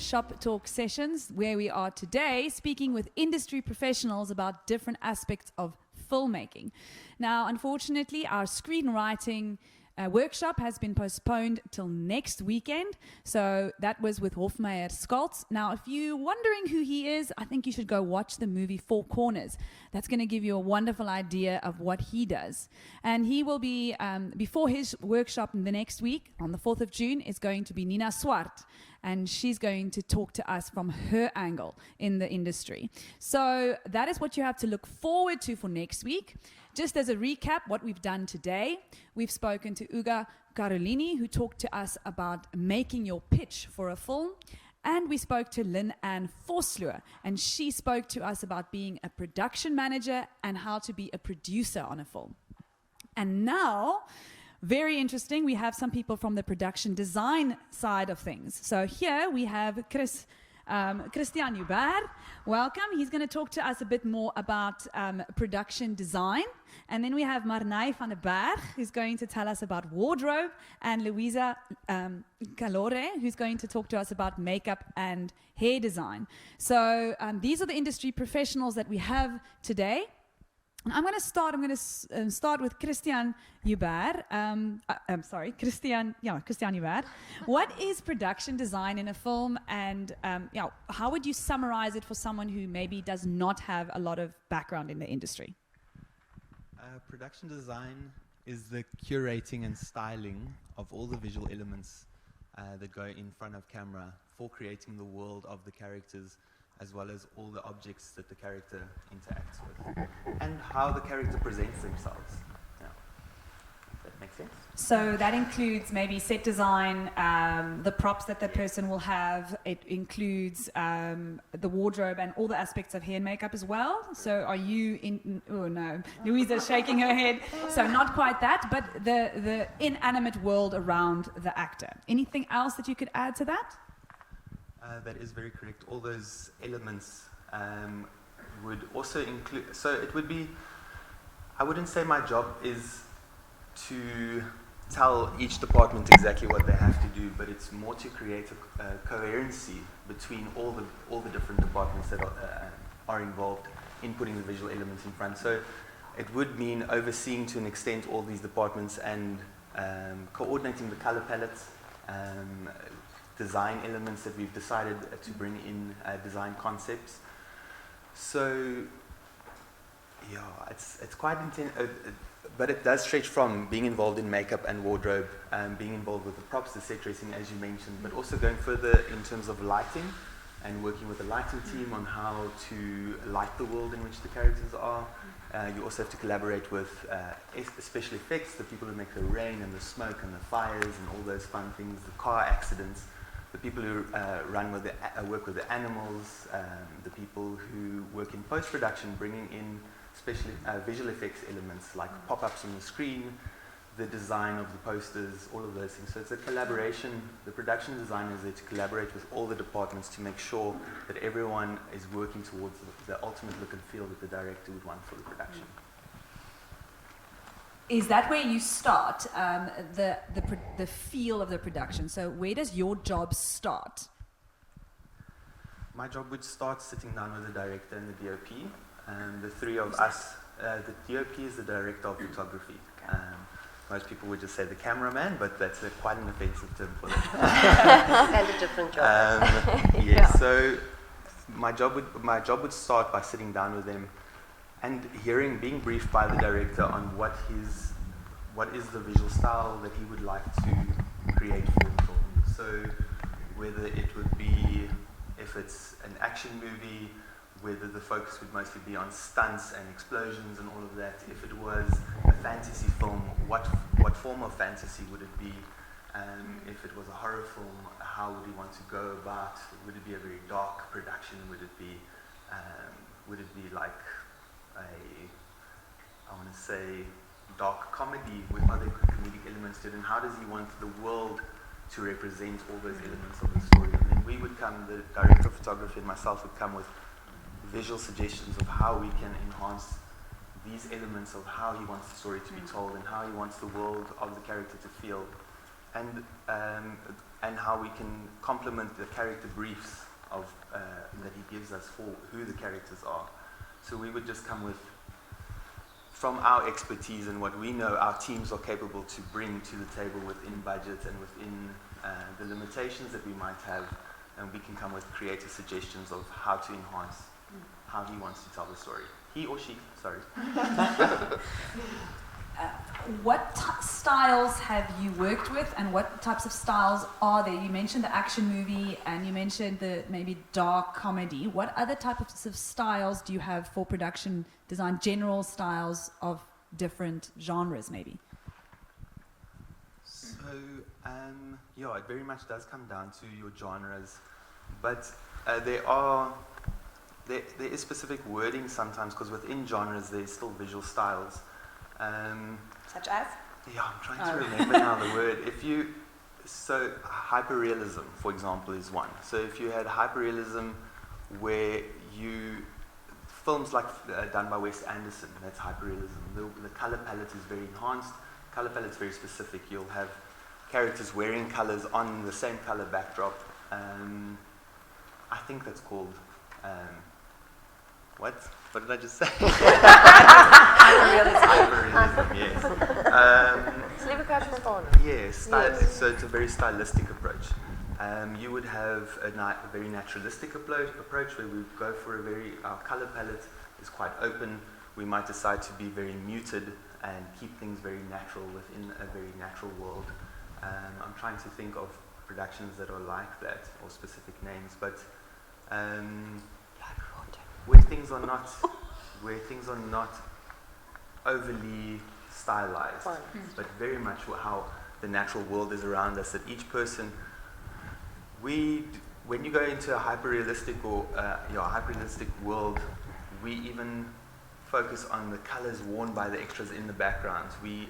Shop Talk sessions, where we are today speaking with industry professionals about different aspects of filmmaking. Now, unfortunately, our screenwriting workshop has been postponed till next weekend. So that was with Hofmeyr Scholz. Now, if you're wondering who he is, I think you should go watch the movie Four Corners. That's going to give you a wonderful idea of what he does. And he will be, before his workshop in the next week, on the 4th of June, is going to be Nina Swart. And she's going to talk to us from her angle in the industry. So that is what you have to look forward to for next week. Just as a recap, what we've done today, we've spoken to Uga Carolini, who talked to us about making your pitch for a film. And we spoke to Lynn Ann Vosloo, and she spoke to us about being a production manager and how to be a producer on a film. And now, very interesting, we have some people from the production design side of things. So here we have Christian Joubert. Welcome. He's going to talk to us a bit more about production design. And then we have Marné van der Berg, who's going to tell us about wardrobe, and Louiza Calore, who's going to talk to us about makeup and hair design. So these are the industry professionals that we have today. And I'm going to start with Christian Joubert. I'm sorry, Christian Joubert. What is production design in a film, and how would you summarize it for someone who maybe does not have a lot of background in the industry? Production design is the curating and styling of all the visual elements that go in front of camera for creating the world of the characters, as well as all the objects that the character interacts with, and how the character presents themselves. Yeah. That makes sense? So that includes maybe set design, the props that the person will have. It includes the wardrobe and all the aspects of hair and makeup as well. So are you in... Oh, no. Louiza's shaking her head. So not quite that, but the inanimate world around the actor. Anything else that you could add to that? That is very correct. All those elements would also include... So it would be... I wouldn't say my job is to tell each department exactly what they have to do, but it's more to create a coherency between all the different departments that are involved in putting the visual elements in front. So it would mean overseeing to an extent all these departments and coordinating the color palettes, design elements that we've decided to bring in, design concepts. So, yeah, it's quite intense, but it does stretch from being involved in makeup and wardrobe, being involved with the props, the set dressing, as you mentioned, but also going further in terms of lighting and working with the lighting team on how to light the world in which the characters are. You also have to collaborate with special effects, the people who make the rain and the smoke and the fires and all those fun things, the car accidents. The people who work with the animals, the people who work in post-production, bringing in especially visual effects elements like pop-ups on the screen, the design of the posters, all of those things. So it's a collaboration. The production designer is there to collaborate with all the departments to make sure that everyone is working towards the ultimate look and feel that the director would want for the production. Is that where you start, the feel of the production? So where does your job start? My job would start sitting down with the director and the DOP. The three of us, the DOP is the director of photography. Most people would just say the cameraman, but that's quite an offensive term for them. And a different job. Yes, yeah. So my job would start by sitting down with them and being briefed by the director on what is the visual style that he would like to create for the film. So whether it would be, if it's an action movie, whether the focus would mostly be on stunts and explosions and all of that. If it was a fantasy film, what form of fantasy would it be? If it was a horror film, how would he want to go about? Would it be a very dark production? Would it be like I want to say, dark comedy with other comedic elements to it? And how does he want the world to represent all those elements of the story? And then we would come, the director of photography and myself would come with visual suggestions of how we can enhance these elements of how he wants the story to be told and how he wants the world of the character to feel. And and how we can complement the character briefs of that he gives us for who the characters are. So we would just come with, from our expertise and what we know our teams are capable to bring to the table within budget and within the limitations that we might have, and we can come with creative suggestions of how to enhance how he wants to tell the story. He or she, sorry. What styles have you worked with, and what types of styles are there? You mentioned the action movie, and you mentioned the maybe dark comedy. What other types of styles do you have for production design? General styles of different genres, maybe. So, yeah, it very much does come down to your genres, but there is specific wording sometimes, because within genres there's still visual styles. Such as? Yeah, I'm trying to remember now the word. So hyperrealism, for example, is one. So if you had hyperrealism where films like done by Wes Anderson, that's hyperrealism. The color palette is very enhanced. Color palette's very specific. You'll have characters wearing colors on the same color backdrop. I think that's called, what? What did I just say? Hyperrealism, yes. Yes, so it's a very stylistic approach. You would have a very naturalistic approach where we go for our color palette is quite open. We might decide to be very muted and keep things very natural within a very natural world. I'm trying to think of productions that are like that, or specific names, but where things are not overly stylized, but very much how the natural world is around us. That each person, when you go into a hyper-realistic world, we even focus on the colors worn by the extras in the backgrounds. We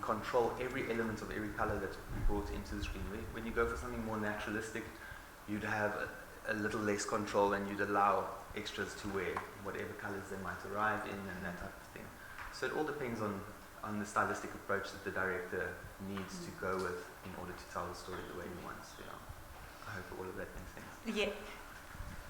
control every element of every color that's brought into the screen. When you go for something more naturalistic, you'd have a little less control, and you'd allow extras to wear whatever colors they might arrive in and that type of thing. So it all depends on the stylistic approach that the director needs to go with in order to tell the story the way he wants. I hope all of that makes sense. Yeah,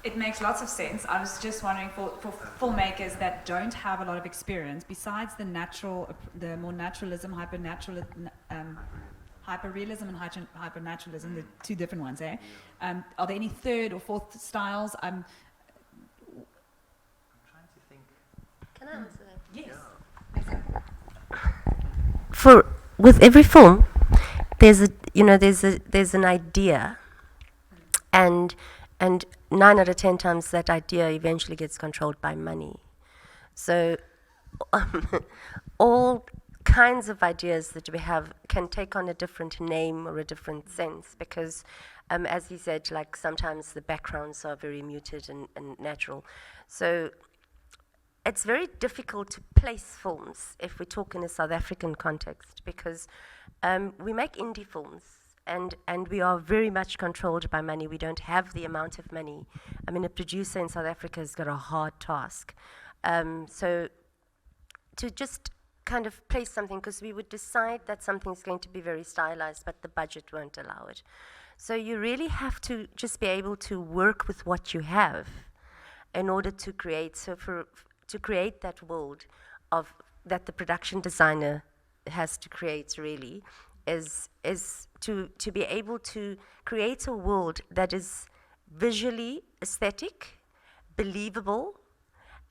it makes lots of sense. I was just wondering, for filmmakers that don't have a lot of experience, besides the more naturalism, hyperrealism and hypernaturalism, the two different ones, eh? Are there any third or fourth styles? I'm trying to think. Can I answer that? Yes. With every film, there's an idea, and 9 out of 10 times that idea eventually gets controlled by money. So all kinds of ideas that we have can take on a different name or a different sense, because as he said, like sometimes the backgrounds are very muted and natural. So it's very difficult to place films if we talk in a South African context, because we make indie films, and we are very much controlled by money. We don't have the amount of money. I mean, a producer in South Africa has got a hard task. So to just kind of place something, because we would decide that something's going to be very stylized, but the budget won't allow it. So you really have to just be able to work with what you have in order to create. So to create that world that the production designer has to create, really, is to be able to create a world that is visually aesthetic, believable,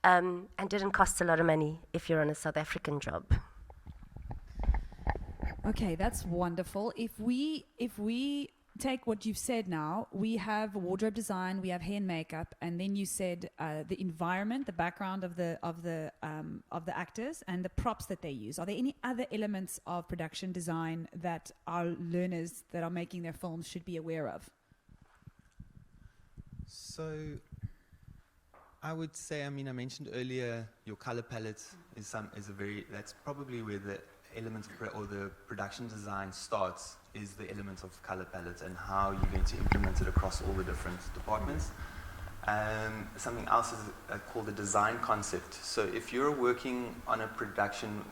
and didn't cost a lot of money if you're on a South African job. Okay, that's wonderful. If we take what you've said now, we have wardrobe design, we have hair and makeup, and then you said the environment, the background of the actors, and the props that they use. Are there any other elements of production design that our learners that are making their films should be aware of? So I would say, I mentioned earlier, your color palette that's probably where the elements or the production design starts, is the elements of color palette and how you're going to implement it across all the different departments. Something else is called a design concept. So if you're working on a production,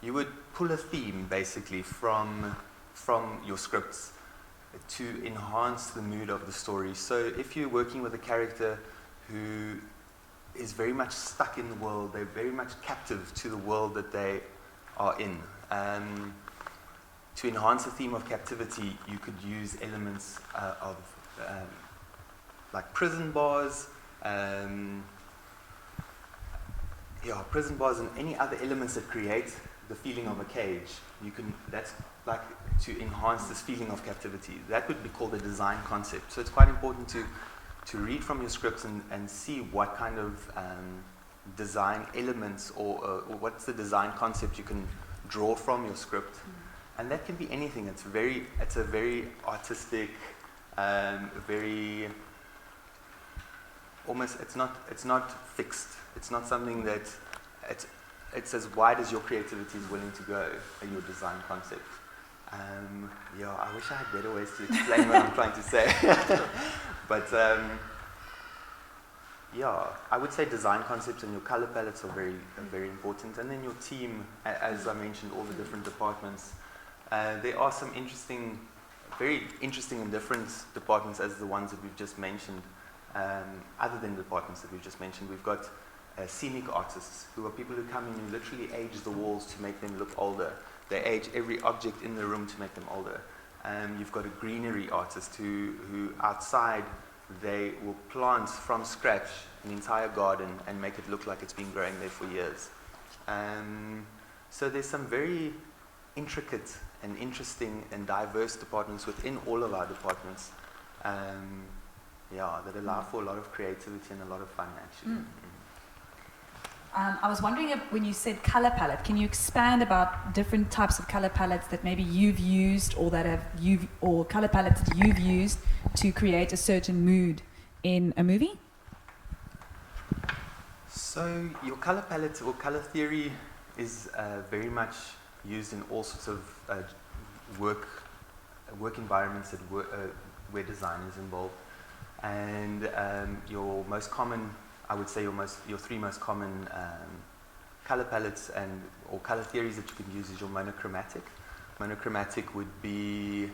you would pull a theme basically from your scripts. to enhance the mood of the story. So if you're working with a character who is very much stuck in the world, they're very much captive to the world that they are in. To enhance the theme of captivity, you could use elements of like prison bars, prison bars and any other elements that create the feeling of a cage. That's like to enhance this feeling of captivity. That would be called a design concept. So it's quite important to read from your scripts and see what kind of design elements or what's the design concept you can draw from your script. And that can be anything. It's a very artistic, very almost. It's not fixed. It's not something that it's as wide as your creativity is willing to go in your design concept. I wish I had better ways to explain what I'm trying to say. But I would say design concepts and your color palettes are very important. And then your team, as I mentioned, all the different departments. There are some very interesting and different departments as the ones that we've just mentioned. Other than the departments that we've just mentioned, we've got scenic artists, who are people who come in and literally age the walls to make them look older. They age every object in the room to make them older. You've got a greenery artist who outside, they will plant from scratch an entire garden and make it look like it's been growing there for years. So there's some very intricate and interesting and diverse departments within all of our departments that allow for a lot of creativity and a lot of fun, actually. I was wondering if, when you said color palette, can you expand about different types of color palettes that maybe you've used or color palettes that you've used to create a certain mood in a movie? So your color palette or color theory is very much used in all sorts of work environments where design is involved. And your most common, I would say your three most common color palettes or color theories that you can use is your monochromatic. Monochromatic would be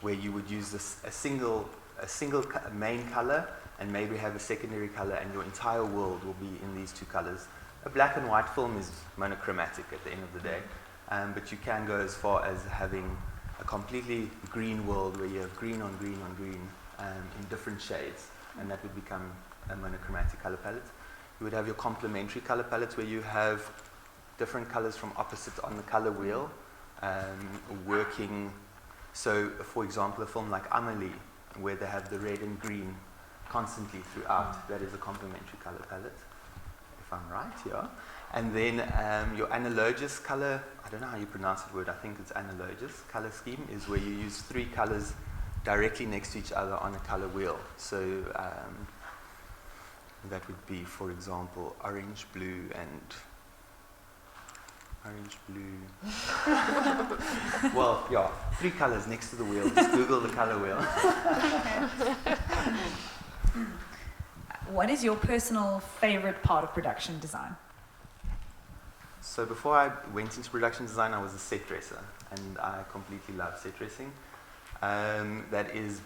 where you would use a single main color and maybe have a secondary color, and your entire world will be in these two colors. A black and white film is monochromatic at the end of the day, but you can go as far as having a completely green world where you have green on green on green in different shades, and that would become a monochromatic color palette. You would have your complementary color palettes where you have different colors from opposites on the color wheel working. So, for example, a film like Amelie, where they have the red and green constantly throughout, that is a complementary color palette, if I'm right, yeah. And then your analogous color, I don't know how you pronounce the word, I think it's analogous color scheme, is where you use three colors directly next to each other on a color wheel. So that would be, for example, orange, blue, and orange, blue. Well, yeah, three colors next to the wheel. Just Google the color wheel. What is your personal favorite part of production design? So before I went into production design, I was a set dresser, and I completely love set dressing. That is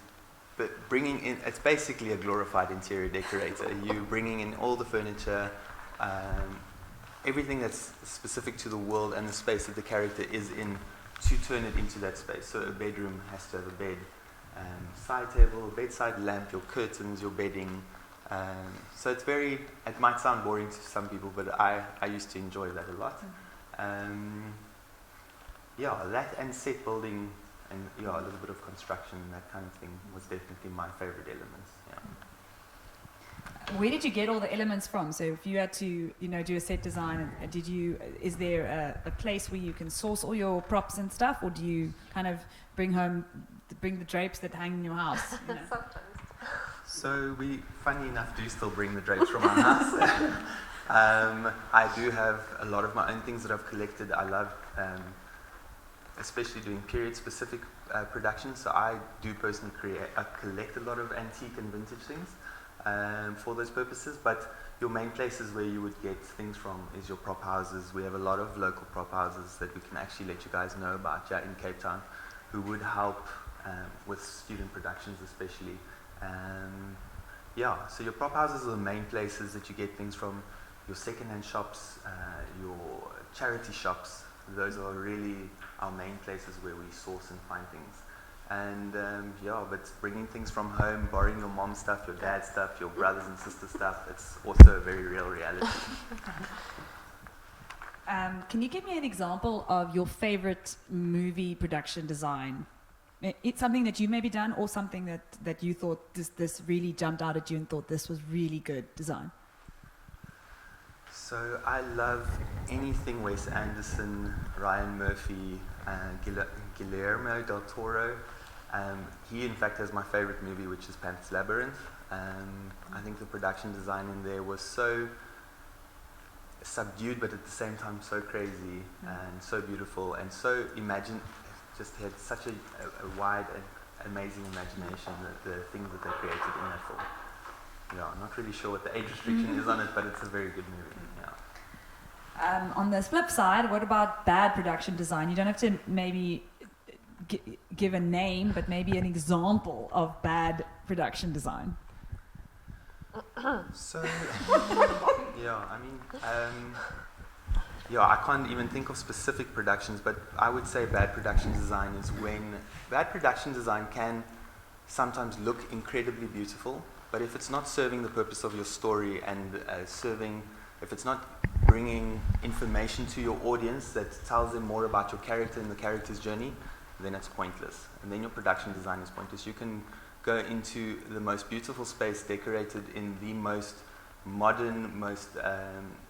bringing in, it's basically a glorified interior decorator. You're bringing in all the furniture, everything that's specific to the world and the space that the character is in, to turn it into that space. So a bedroom has to have a bed, side table, bedside lamp, your curtains, your bedding. So it might sound boring to some people, but I used to enjoy that a lot. That and set building and a little bit of construction, that kind of thing was definitely my favorite elements. Yeah. Where did you get all the elements from? So if you had to, do a set design, is there a place where you can source all your props and stuff, or do you kind of bring the drapes that hang in your house? Sometimes. So we, funny enough, do still bring the drapes from our house. I do have a lot of my own things that I've collected. I love, especially doing period-specific productions. So I do personally collect a lot of antique and vintage things for those purposes. But your main places where you would get things from is your prop houses. We have a lot of local prop houses that we can actually let you guys know about in Cape Town, who would help with student productions especially. Yeah, so your prop houses are the main places that you get things from. Your second-hand shops, your charity shops, those are really our main places where we source and find things. And yeah, but bringing things from home, borrowing your mom's stuff, your dad's stuff, your brothers and sisters' stuff, it's also a very real reality. Can you give me an example of your favorite movie production design? It's something that you maybe done, or something that you thought this really jumped out at you and thought this was really good design? So I love anything Wes Anderson, Ryan Murphy, Guillermo del Toro. He in fact has my favorite movie, which is Pan's Labyrinth. I think the production design in there was so subdued, but at the same time so crazy and so beautiful and so just had such a wide and amazing imagination, the things that they created in that film. Yeah, I'm not really sure what the age restriction is on it, but it's a very good movie. Yeah. On the flip side, what about bad production design? You don't have to maybe give a name, but maybe an example of bad production design. So, yeah, I mean, yeah, I can't even think of specific productions, but I would say bad production design is when bad production design can sometimes look incredibly beautiful, but if it's not serving the purpose of your story and if it's not bringing information to your audience that tells them more about your character and the character's journey, then it's pointless. And then your production design is pointless. You can go into the most beautiful space decorated in the most modern, most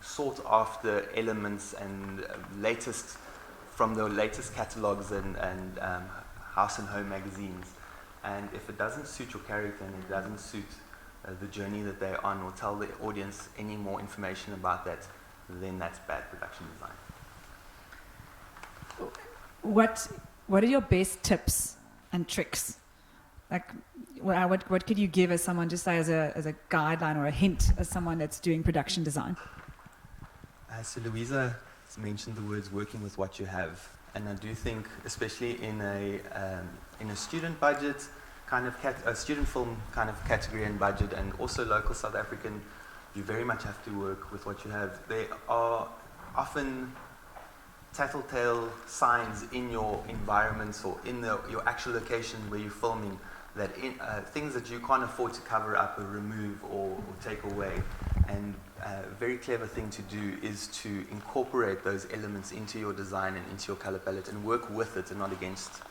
sought after elements and latest from the latest catalogs and house and home magazines. And if it doesn't suit your character and it doesn't suit the journey that they're on or tell the audience any more information about that, then that's bad production design. What are your best tips and tricks? Like, what could you give as someone, just say as a guideline or a hint as someone that's doing production design? So Louiza has mentioned the words working with what you have, and I do think, especially in a student budget kind of a student film kind of category and budget, and also local South African, you very much have to work with what you have. There are often tattletale signs in your environments or in your actual location where you're filming that things that you can't afford to cover up or remove or take away. And a very clever thing to do is to incorporate those elements into your design and into your color palette and work with it and not against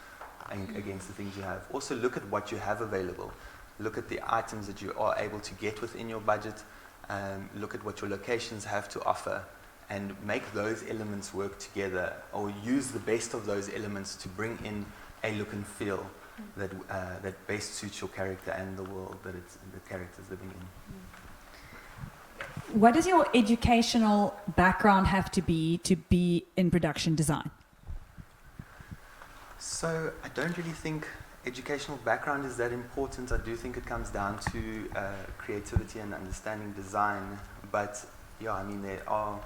the things you have. Also look at what you have available. Look at the items that you are able to get within your budget. Look at what your locations have to offer and make those elements work together, or use the best of those elements to bring in a look and feel that best suits your character and the world that the character's living in. What does your educational background have to be in production design? So I don't really think educational background is that important. I do think it comes down to creativity and understanding design. But yeah, I mean, there are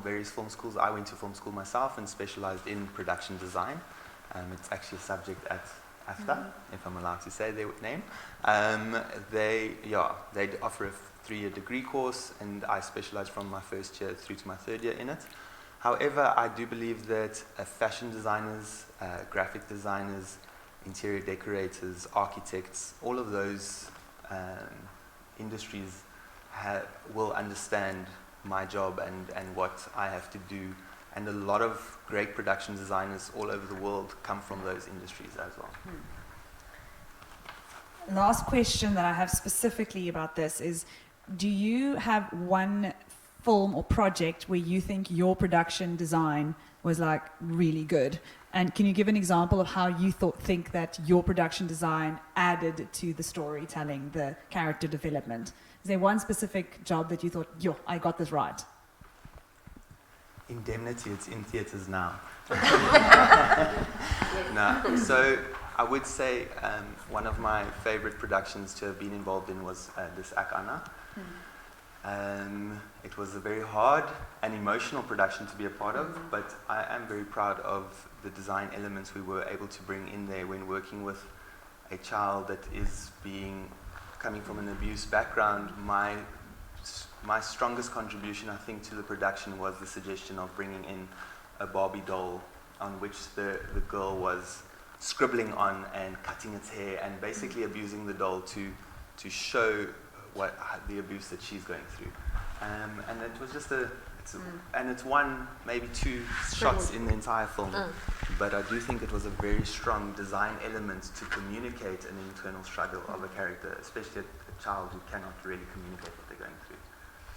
various film schools. I went to film school myself and specialized in production design. It's actually a subject at AFTA, if I'm allowed to say their name. They offer a 3-year degree course, and I specialized from my first year through to my 3rd year in it. However, I do believe that fashion designers, graphic designers, interior decorators, architects, all of those industries will understand my job and what I have to do. And a lot of great production designers all over the world come from those industries as well. Last question that I have specifically about this is, do you have one film or project where you think your production design was like really good? And can you give an example of how you think that your production design added to the storytelling, the character development? Is there one specific job that you thought, yo, I got this right? Indemnity, it's in theatres now. No, so I would say one of my favorite productions to have been involved in was this Akana. It it was a very hard and emotional production to be a part of, but I am very proud of the design elements we were able to bring in there when working with a child that is coming from an abuse background. My strongest contribution, I think, to the production was the suggestion of bringing in a Barbie doll on which the girl was scribbling on and cutting its hair and basically abusing the doll to show the abuse that she's going through. And it was just and it's one, maybe two shots in the entire film. But I do think it was a very strong design element to communicate an internal struggle of a character, especially a child who cannot really communicate what they're going through.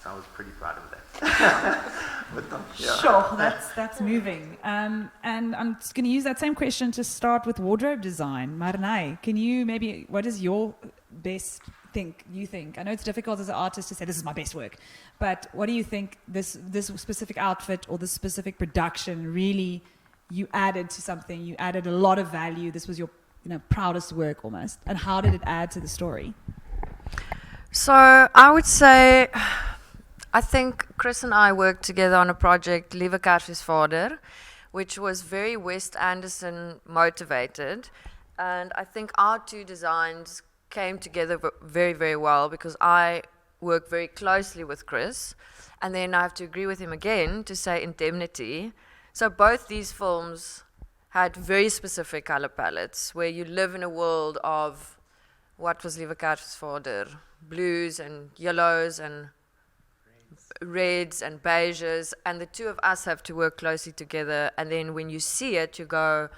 So I was pretty proud of that. Sure, that's moving. And I'm just going to use that same question to start with wardrobe design. Marné, can you maybe, what is your best you think? I know it's difficult as an artist to say this is my best work, but what do you think this specific outfit or this specific production really you added to something? You added a lot of value. This was your proudest work almost. And how did it add to the story? So I would say, I think Chris and I worked together on a project, Louize Vader, which was very West Anderson motivated. And I think our two designs came together very, very well because I work very closely with Chris. And then I have to agree with him again to say Indemnity. So both these films had very specific color palettes where you live in a world of what was Louize Vader, blues and yellows and reds and beiges, and the two of us have to work closely together, and then when you see it you go,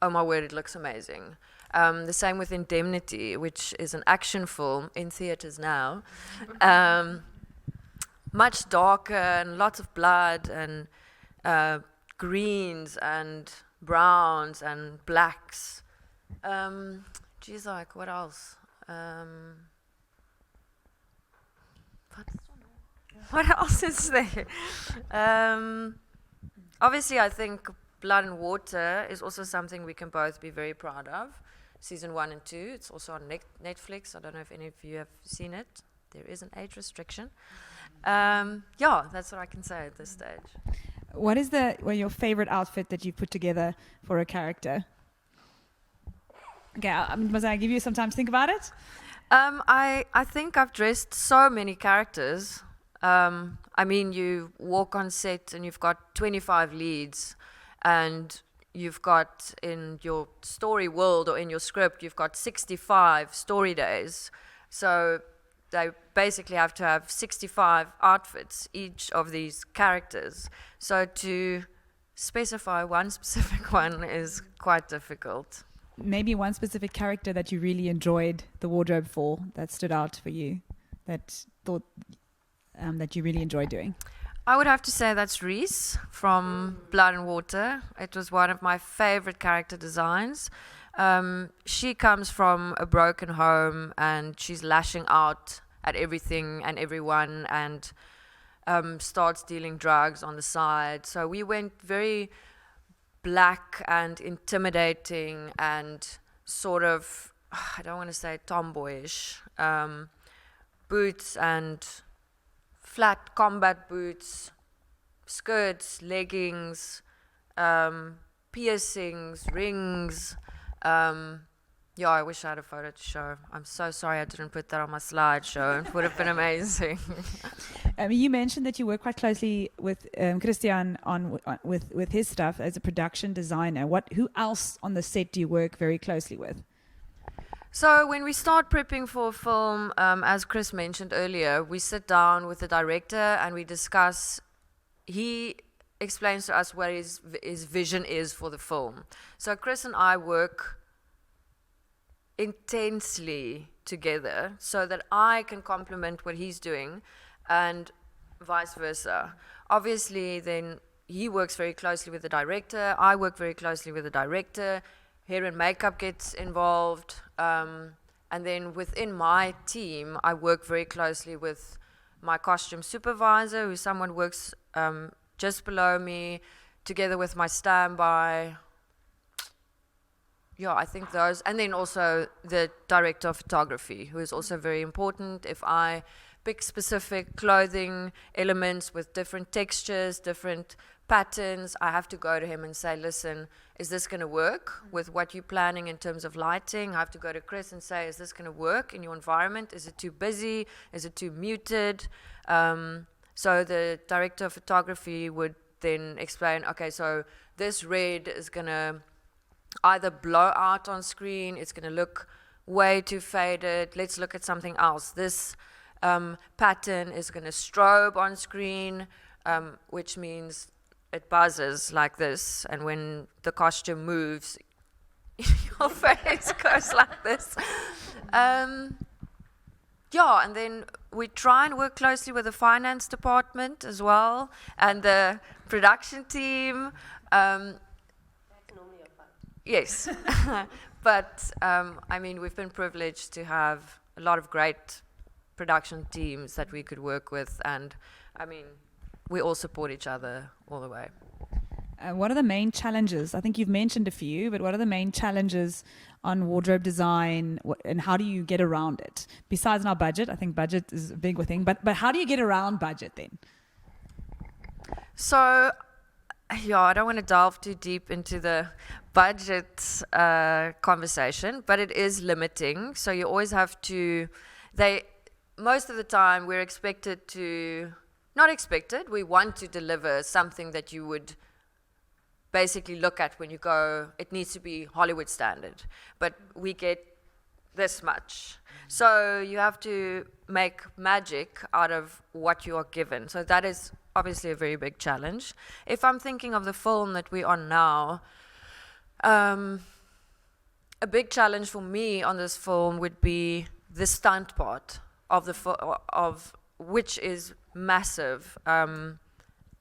oh my word, it looks amazing. The same with Indemnity, which is an action film in theaters now, much darker and lots of blood and greens and browns and blacks. Geez, like what else? What else is there? Obviously, I think Blood and Water is also something we can both be very proud of. Season 1 and 2. It's also on Netflix. I don't know if any of you have seen it. There is an age restriction. Yeah, that's what I can say at this stage. What is your favorite outfit that you put together for a character? Okay, must I give you some time to think about it? I think I've dressed so many characters. I mean, you walk on set and you've got 25 leads, and you've got in your story world or in your script, you've got 65 story days. So they basically have to have 65 outfits, each of these characters. So to specify one specific one is quite difficult. Maybe one specific character that you really enjoyed the wardrobe for, that stood out for you, that you really enjoyed doing? I would have to say that's Roos from Blood and Water. It was one of my favorite character designs. She comes from a broken home and she's lashing out at everything and everyone and starts dealing drugs on the side. So we went very black and intimidating and sort of, I don't want to say tomboyish, boots and flat combat boots, skirts, leggings, piercings, rings. Yeah, I wish I had a photo to show. I'm so sorry I didn't put that on my slideshow. It would have been amazing. You mentioned that you work quite closely with Christian with his stuff as a production designer. Who else on the set do you work very closely with? So when we start prepping for a film, as Chris mentioned earlier, we sit down with the director and we discuss. He explains to us what his vision is for the film. So Chris and I work intensely together so that I can complement what he's doing and vice versa. Obviously, then he works very closely with the director. I work very closely with the director. Hair and makeup gets involved. And then within my team, I work very closely with my costume supervisor, who's someone works just below me, together with my standby. Yeah, I think those. And then also the director of photography, who is also very important. If I pick specific clothing elements with different textures, different patterns, I have to go to him and say, listen, is this going to work with what you're planning in terms of lighting? I have to go to Chris and say, is this going to work in your environment? Is it too busy? Is it too muted? So the director of photography would then explain, okay, so this red is going to either blow out on screen, it's going to look way too faded, let's look at something else. This pattern is going to strobe on screen, which means it buzzes like this, and when the costume moves, your face goes like this. Yeah, and then we try and work closely with the finance department as well, and the production team. That's normally a fight. Yes, but I mean, we've been privileged to have a lot of great production teams that we could work with, and I mean, we all support each other all the way. What are the main challenges? I think you've mentioned a few, but what are the main challenges on wardrobe design, and how do you get around it? Besides our budget, I think budget is a big thing, but how do you get around budget then? So, yeah, I don't want to delve too deep into the budget conversation, but it is limiting. So you always have to, most of the time we're expected to, not expected, we want to deliver something that you would basically look at when you go, it needs to be Hollywood standard, but we get this much. So you have to make magic out of what you are given. So that is obviously a very big challenge. If I'm thinking of the film that we're on now, a big challenge for me on this film would be the stunt part of of which is massive.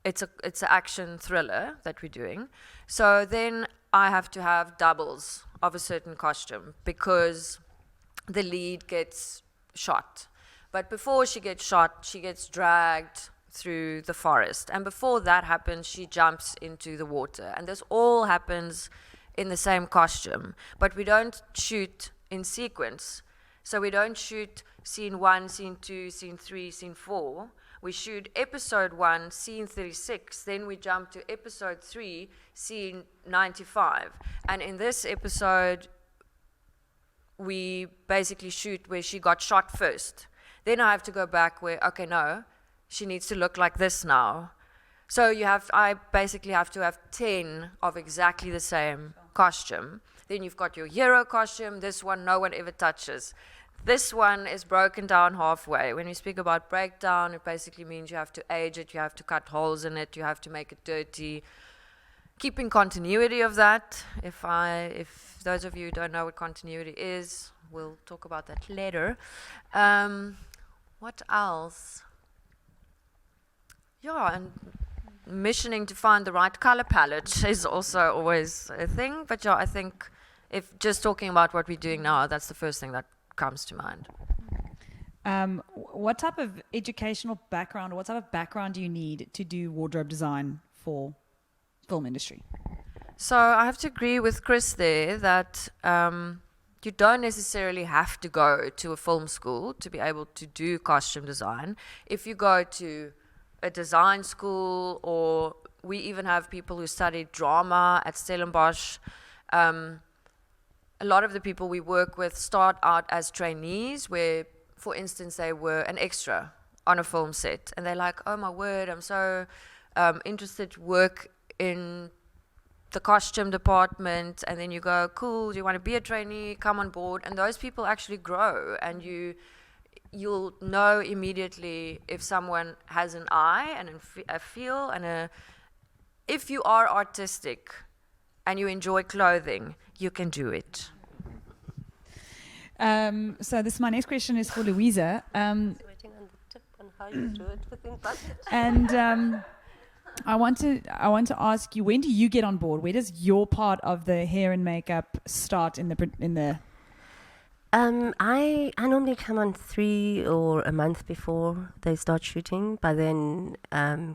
It's an action thriller that we're doing. So then I have to have doubles of a certain costume because the lead gets shot. But before she gets shot, she gets dragged through the forest. And before that happens, she jumps into the water. And this all happens in the same costume. But we don't shoot in sequence. So we don't shoot scene 1, scene 2, scene 3, scene 4. We shoot episode 1, scene 36, then we jump to episode 3, scene 95. And in this episode, we basically shoot where she got shot first. Then I have to go back where, okay, no, she needs to look like this now. So I basically have to have 10 of exactly the same costume. Then you've got your hero costume, this one no one ever touches. This one is broken down halfway. When we speak about breakdown, it basically means you have to age it, you have to cut holes in it, you have to make it dirty. Keeping continuity of that. If those of you who don't know what continuity is, we'll talk about that later. What else? Yeah, and missioning to find the right color palette is also always a thing. But yeah, I think if just talking about what we're doing now, that's the first thing that comes to mind. What type of educational background, or what type of background do you need to do wardrobe design for film industry? So I have to agree with Chris there that you don't necessarily have to go to a film school to be able to do costume design. If you go to a design school, or we even have people who study drama at Stellenbosch, a lot of the people we work with start out as trainees where, for instance, they were an extra on a film set. And they're like, oh my word, I'm so interested to work in the costume department. And then you go, cool, do you want to be a trainee? Come on board. And those people actually grow. And you'll know immediately if someone has an eye and a feel. And if you are artistic and you enjoy clothing, you can do it. So my next question is for Louiza. Waiting on the tip on how you do it within budget. And I want to ask you, when do you get on board? Where does your part of the hair and makeup start in the? I normally come on 3 or a month before they start shooting. By then,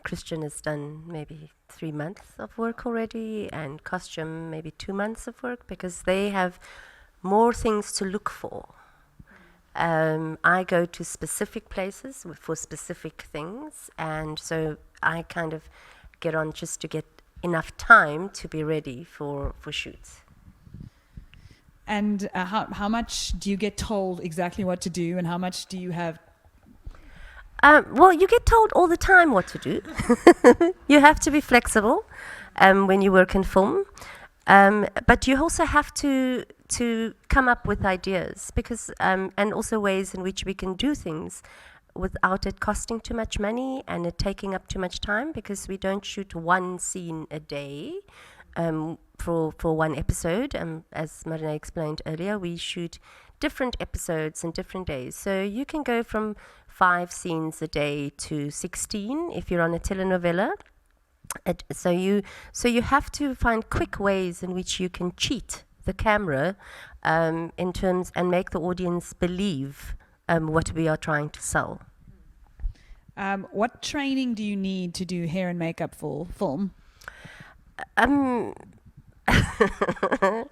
Christian has done maybe 3 months of work already, and costume maybe 2 months of work, because they have more things to look for. I go to specific places for specific things, and so I kind of get on just to get enough time to be ready for shoots. And how much do you get told exactly what to do, and how much do you have? Well, you get told all the time what to do. You have to be flexible when you work in film. But you also have to come up with ideas, because and also ways in which we can do things without it costing too much money and it taking up too much time, because we don't shoot one scene a day for one episode. As Marné explained earlier, we shoot different episodes in different days. So you can go from 5 scenes a day to 16 if you're on a telenovela. So you have to find quick ways in which you can cheat the camera in terms and make the audience believe what we are trying to sell. What training do you need to do hair and makeup for film?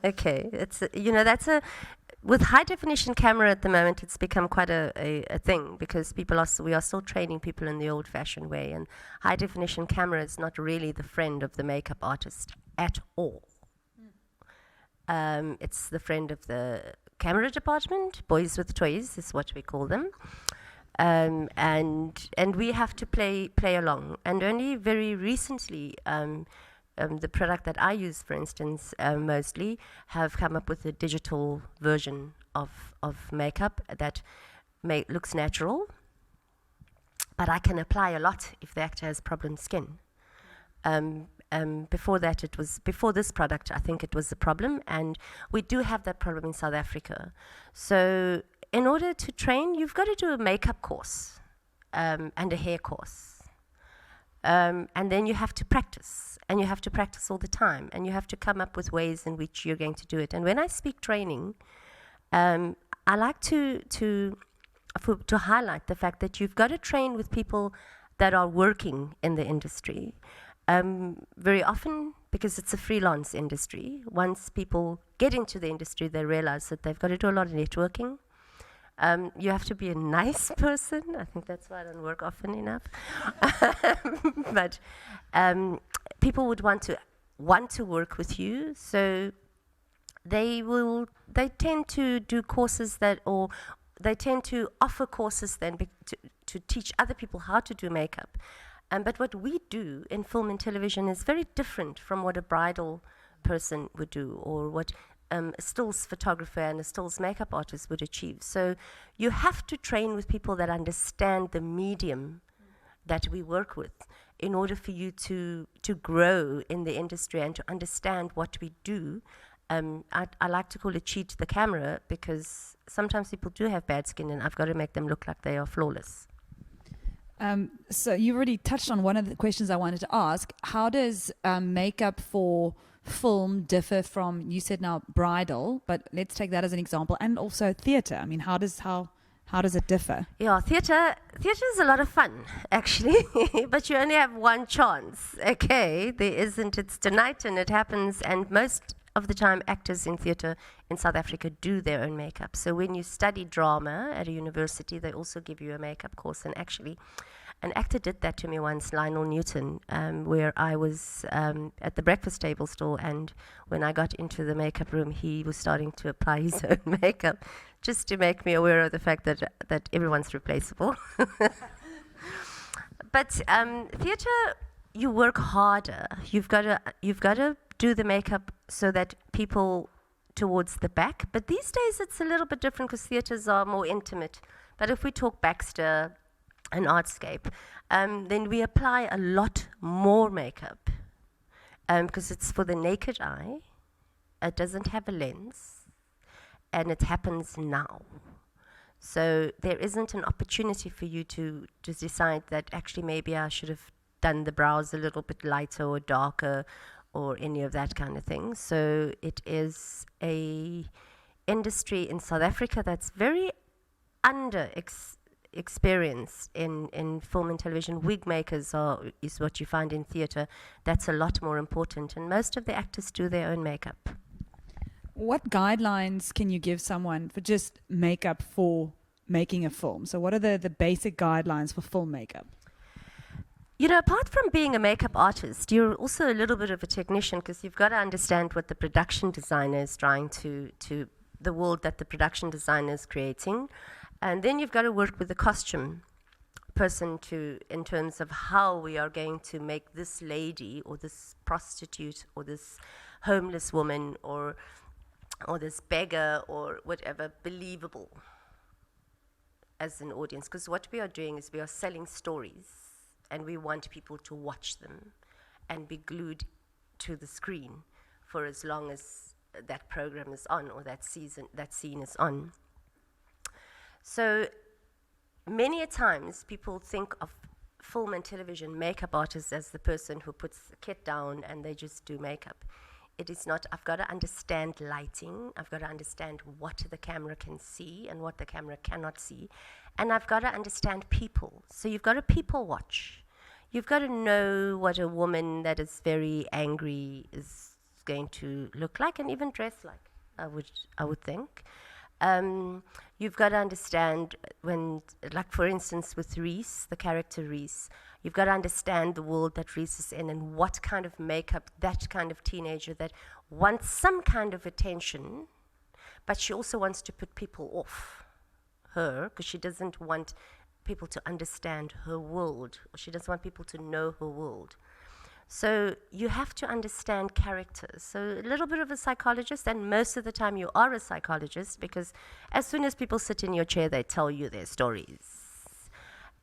Okay, it's that's with high definition camera at the moment, it's become quite a thing, because we are still training people in the old fashioned way, and high definition camera is not really the friend of the makeup artist at all. It's the friend of the camera department. Boys with toys is what we call them. And we have to play along. And only very recently, the product that I use, for instance, mostly have come up with a digital version of makeup that looks natural, but I can apply a lot if the actor has problem skin. Before this product, I think it was a problem, and we do have that problem in South Africa. So in order to train, you've got to do a makeup course and a hair course. And then you have to practice, and you have to practice all the time, and you have to come up with ways in which you're going to do it. And when I speak training, I like to highlight the fact that you've got to train with people that are working in the industry. Very often, because it's a freelance industry, once people get into the industry, they realize that they've got to do a lot of networking. You have to be a nice person. I think that's why I don't work often enough. But people would want to work with you, so they tend to do courses they tend to offer courses then to teach other people how to do makeup. But what we do in film and television is very different from what a bridal person would do, or what a stills photographer and a stills makeup artist would achieve. So you have to train with people that understand the medium that we work with in order for you to grow in the industry and to understand what we do. I like to call it cheat the camera, because sometimes people do have bad skin and I've got to make them look like they are flawless. So you already touched on one of the questions I wanted to ask. How does makeup for film differ from, you said now bridal, but let's take that as an example, and also theatre? I mean, how does it differ? Yeah, theatre is a lot of fun, actually, but you only have one chance. Okay, there isn't. It's tonight and it happens, and most of the time actors in theatre in South Africa do their own makeup. So when you study drama at a university, they also give you a makeup course. And actually, an actor did that to me once, Lionel Newton, where I was at the breakfast table stall, and when I got into the makeup room, he was starting to apply his own makeup, just to make me aware of the fact that everyone's replaceable. But theatre, you work harder. You've got to do the makeup so that people towards the back. But these days it's a little bit different, because theatres are more intimate. But if we talk Baxter and Artscape, then we apply a lot more makeup, because it's for the naked eye. It doesn't have a lens, and it happens now. So there isn't an opportunity for you to decide that actually maybe I should have done the brows a little bit lighter or darker, or any of that kind of thing. So it is a industry in South Africa that's very experienced in film and television. Wig makers is what you find in theatre. That's a lot more important, and most of the actors do their own makeup. What guidelines can you give someone for just makeup for making a film? So what are the basic guidelines for film makeup? You know, apart from being a makeup artist, you're also a little bit of a technician, because you've got to understand what the production designer is trying to the world that the production designer is creating. And then you've got to work with the costume person in terms of how we are going to make this lady or this prostitute or this homeless woman or this beggar or whatever believable as an audience. Because what we are doing is we are selling stories, and we want people to watch them and be glued to the screen for as long as that program is on or that scene is on. So many a times people think of film and television makeup artists as the person who puts the kit down and they just do makeup. It is not. I've got to understand lighting. I've got to understand what the camera can see and what the camera cannot see. And I've got to understand people. So you've got to people watch. You've got to know what a woman that is very angry is going to look like and even dress like, I would think. You've got to understand when, like for instance with Reese, the character Reese, you've got to understand the world that Reese is in and what kind of makeup that kind of teenager that wants some kind of attention, but she also wants to put people off her because she doesn't want people to understand her world, or she doesn't want people to know her world. So you have to understand characters. So a little bit of a psychologist, and most of the time you are a psychologist, because as soon as people sit in your chair, they tell you their stories.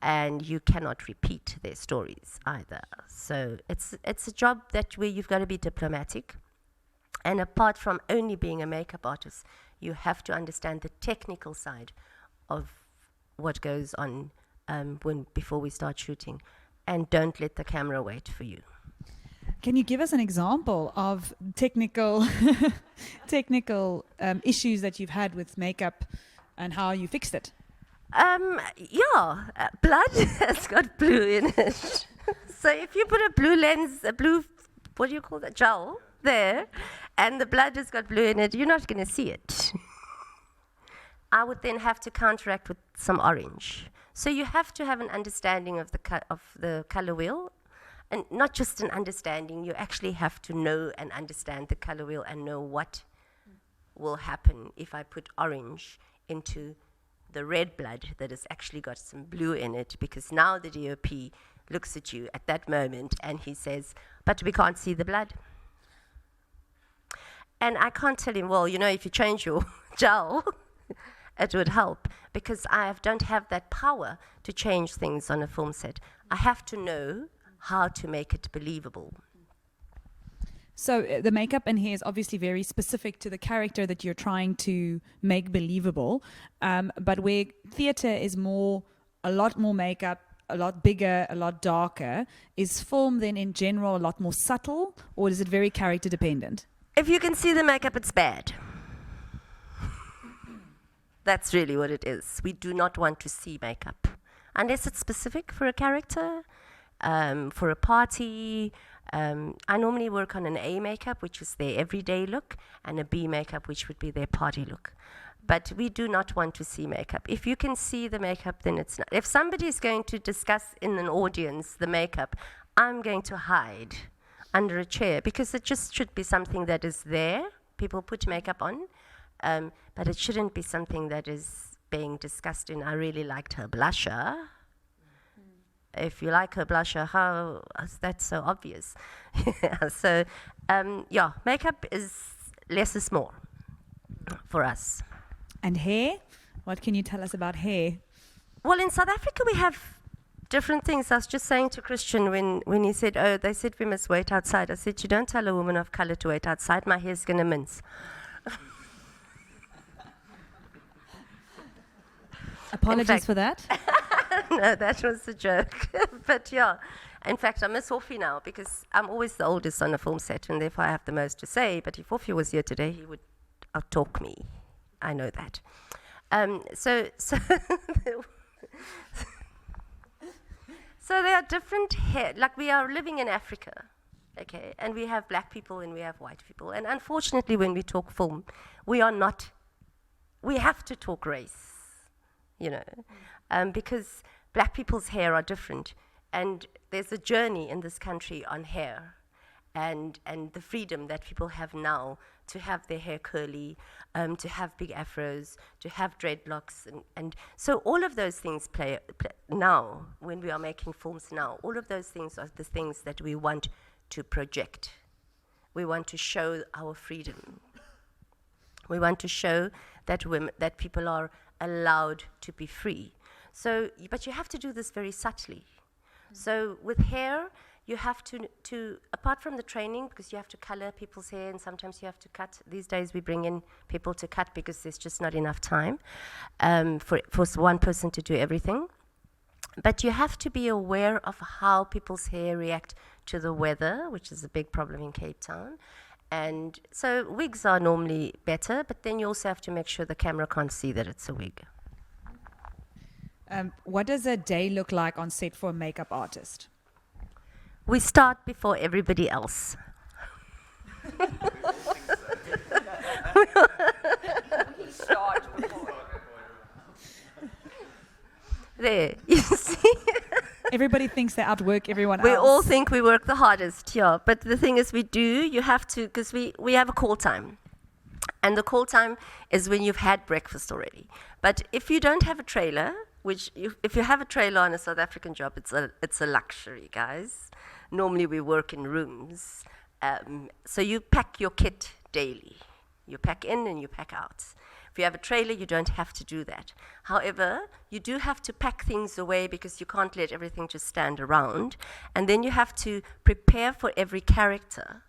And you cannot repeat their stories either. So it's a job where you've got to be diplomatic. And apart from only being a makeup artist, you have to understand the technical side of what goes on before we start shooting. And don't let the camera wait for you. Can you give us an example of technical issues that you've had with makeup and how you fixed it? Blood has got blue in it. So if you put a blue, what do you call that, gel there, and the blood has got blue in it, you're not going to see it. I would then have to counteract with some orange. So you have to have an understanding of the color wheel. And not just an understanding, you actually have to know and understand the color wheel and know what will happen if I put orange into the red blood that has actually got some blue in it, because now the DOP looks at you at that moment and he says, but we can't see the blood. And I can't tell him, well, if you change your gel, it would help, because I don't have that power to change things on a film set. I have to know how to make it believable. So the makeup and hair is obviously very specific to the character that you're trying to make believable, but where theatre is a lot more makeup, a lot bigger, a lot darker, is film then in general a lot more subtle, or is it very character dependent? If you can see the makeup, it's bad. That's really what it is. We do not want to see makeup unless it's specific for a character. For a party, I normally work on an A makeup, which is their everyday look, and a B makeup, which would be their party look. But we do not want to see makeup. If you can see the makeup, then it's not. If somebody is going to discuss in an audience the makeup, I'm going to hide under a chair, because it just should be something that is there. People put makeup on, but it shouldn't be something that is being discussed in. I really liked her blusher. If you like her blusher, how is that so obvious? So, makeup is less is more for us. And hair? What can you tell us about hair? Well, in South Africa, we have different things. I was just saying to Christian when he said, they said we must wait outside. I said, you don't tell a woman of color to wait outside. My hair's going to mince. Apologies for that. No, that was a joke. But in fact, I miss Orphy now, because I'm always the oldest on a film set, and therefore I have the most to say. But if Orphy was here today, he would outtalk me. I know that. So there are different hair. Like, we are living in Africa, okay, and we have black people and we have white people. And unfortunately, when we talk film, we have to talk race. you know, because black people's hair are different. And there's a journey in this country on hair and the freedom that people have now to have their hair curly, to have big afros, to have dreadlocks. And so all of those things play now, when we are making films now, all of those things are the things that we want to project. We want to show our freedom. We want to show that that people are allowed to be free. So, but you have to do this very subtly. So with hair, you have to apart from the training, because you have to color people's hair and sometimes you have to cut. These days we bring in people to cut because there's just not enough time for one person to do everything. But you have to be aware of how people's hair react to the weather, which is a big problem in Cape Town. And so wigs are normally better, but then you also have to make sure the camera can't see that it's a wig. What does a day look like on set for a makeup artist? We start before everybody else. There, you see. Everybody thinks they outwork everyone We else. all think we work the hardest, yeah. But the thing is, you have to, because we have a call time. And the call time is when you've had breakfast already. But if you don't have a trailer, if you have a trailer on a South African job, it's a luxury, guys. Normally we work in rooms. So you pack your kit daily. You pack in and you pack out. If you have a trailer, you don't have to do that. However, you do have to pack things away because you can't let everything just stand around. And then you have to prepare for every character.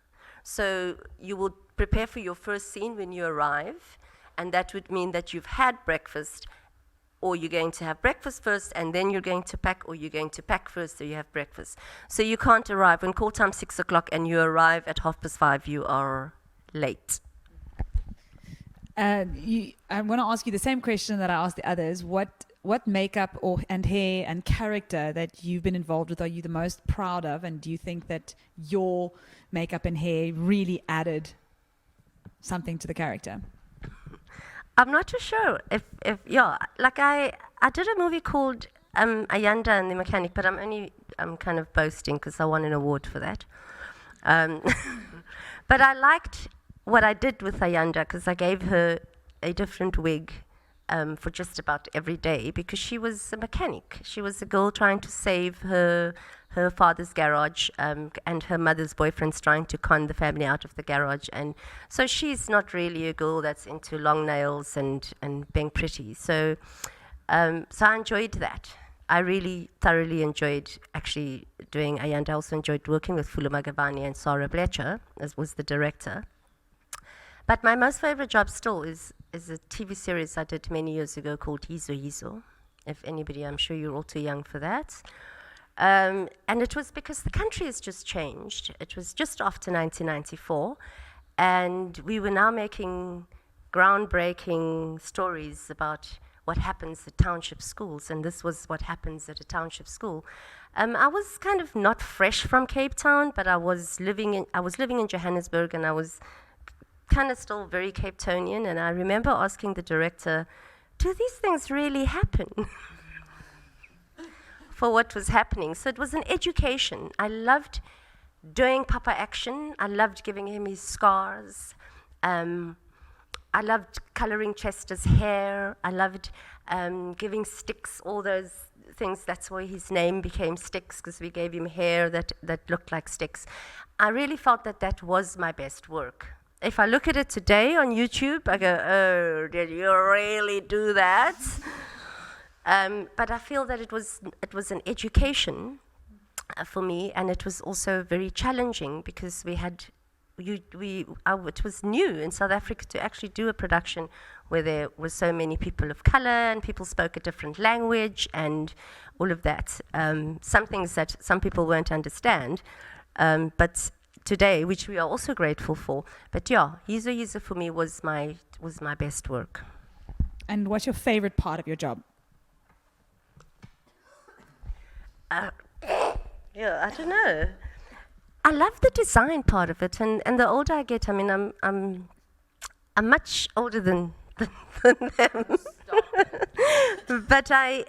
So you will prepare for your first scene when you arrive, and that would mean that you've had breakfast, or you're going to have breakfast first, and then you're going to pack, or you're going to pack first, so you have breakfast. So you can't arrive when call time 6 o'clock and you arrive at 5:30, you are late. I want to ask you the same question that I asked the others. What makeup and hair and character that you've been involved with are you the most proud of, and do you think that your makeup and hair really added something to the character? I'm not too sure if like I did a movie called Ayanda and the Mechanic, but I'm kind of boasting because I won an award for that. But I liked what I did with Ayanda because I gave her a different wig for just about every day because she was a mechanic. She was a girl trying to save her father's garage, and her mother's boyfriend's trying to con the family out of the garage. And so she's not really a girl that's into long nails and being pretty. So I enjoyed that. I really thoroughly enjoyed actually doing Ayanda. I also enjoyed working with Fulu Magavani and Sarah Blecher, as was the director. But my most favorite job still is a TV series I did many years ago called Hizo. If anybody, I'm sure you're all too young for that. And it was because the country has just changed. It was just after 1994, and we were now making groundbreaking stories about what happens at township schools, and this was what happens at a township school. I was kind of not fresh from Cape Town, but I was living in Johannesburg, and I was kind of still very Cape Townian, and I remember asking the director, do these things really happen? For what was happening. So it was an education. I loved doing Papa action. I loved giving him his scars. I loved coloring Chester's hair. I loved giving Sticks all those things. That's why his name became Sticks, because we gave him hair that looked like sticks. I really felt that was my best work. If I look at it today on YouTube, I go, oh, did you really do that? But I feel that it was an education for me, and it was also very challenging because it was new in South Africa to actually do a production where there were so many people of color and people spoke a different language and all of that. Some things that some people won't understand, but today, which we are also grateful for. But yeah, Hizo for me was my best work. And what's your favorite part of your job? Yeah, I don't know. I love the design part of it, and the older I get, I mean, I'm much older than than them. But I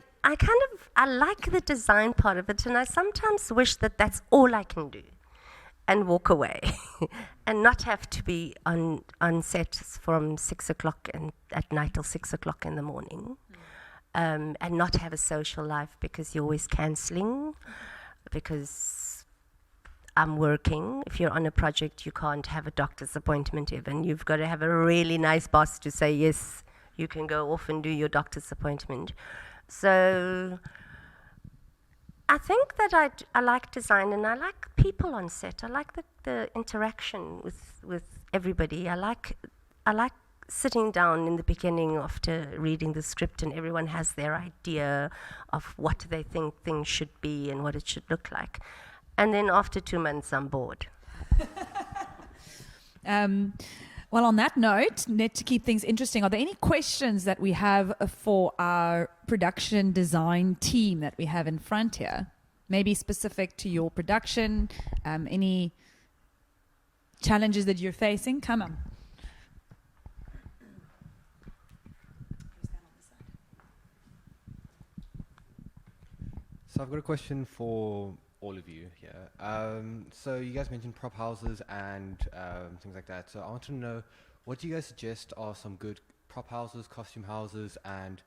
like the design part of it, and I sometimes wish that that's all I can do and walk away and not have to be on set from 6 o'clock at night till 6 o'clock in the morning, and not have a social life because you're always cancelling, because I'm working. If you're on a project, you can't have a doctor's appointment even. You've got to have a really nice boss to say, yes, you can go off and do your doctor's appointment. So I think that I like design, and I like people on set. I like the interaction with everybody. I like sitting down in the beginning after reading the script, and everyone has their idea of what they think things should be and what it should look like. And then after 2 months, I'm bored. Well, on that note, to keep things interesting, are there any questions that we have for our production design team that we have in front here? Maybe specific to your production, any challenges that you're facing? Come on. So I've got a question for all of you here. So you guys mentioned prop houses and things like that. So I want to know, what do you guys suggest are some good prop houses, costume houses, and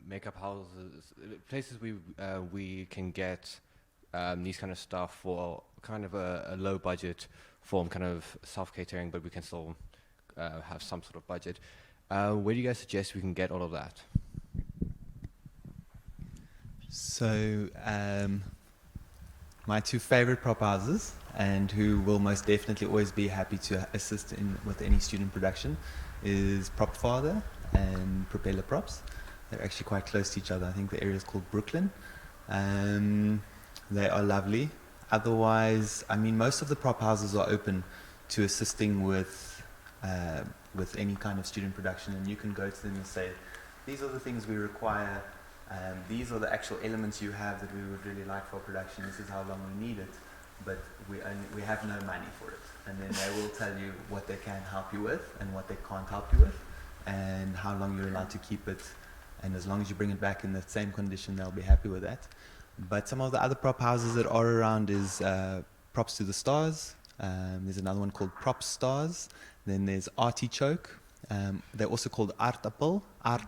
makeup houses, places we can get these kind of stuff for kind of a low budget form, kind of self-catering, but we can still have some sort of budget. Where do you guys suggest we can get all of that? So, my two favorite prop houses, and who will most definitely always be happy to assist with any student production, is Prop Father and Propeller Props. They're actually quite close to each other. I think the area is called Brooklyn. They are lovely. Otherwise, I mean, most of the prop houses are open to assisting with any kind of student production, and you can go to them and say, these are the things we require. These are the actual elements you have that we would really like for production. This is how long we need it, but we have no money for it. And then they will tell you what they can help you with and what they can't help you with, and how long you're allowed to keep it. And as long as you bring it back in the same condition, they'll be happy with that. But some of the other prop houses that are around is Props to the Stars. There's another one called Prop Stars. Then there's Artichoke. They're also called Art Apple. I'm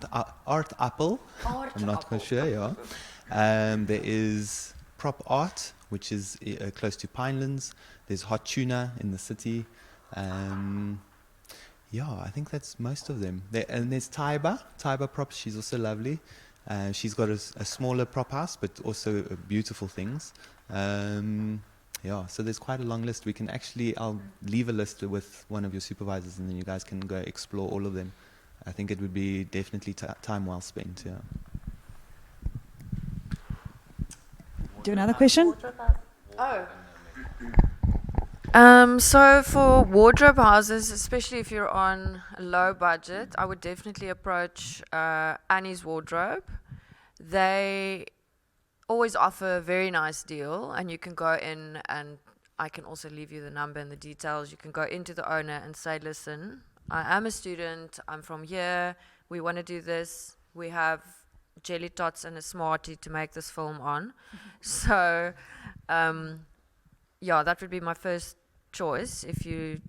not quite sure, yeah. There is Prop Art, which is close to Pinelands. There's Hot Tuna in the city. Yeah, I think that's most of them. And there's Taiba Props. She's also lovely. She's got a smaller prop house, but also beautiful things. Yeah, so there's quite a long list. I'll leave a list with one of your supervisors, and then you guys can go explore all of them. I think it would be definitely time well spent, yeah. Do another question? So for wardrobe houses, especially if you're on a low budget, I would definitely approach Annie's Wardrobe. They always offer a very nice deal, and you can go in, and I can also leave you the number and the details. You can go into the owner and say, listen, I am a student, I'm from here, we want to do this, we have jelly tots and a Smartie to make this film on. So yeah, that would be my first choice. If you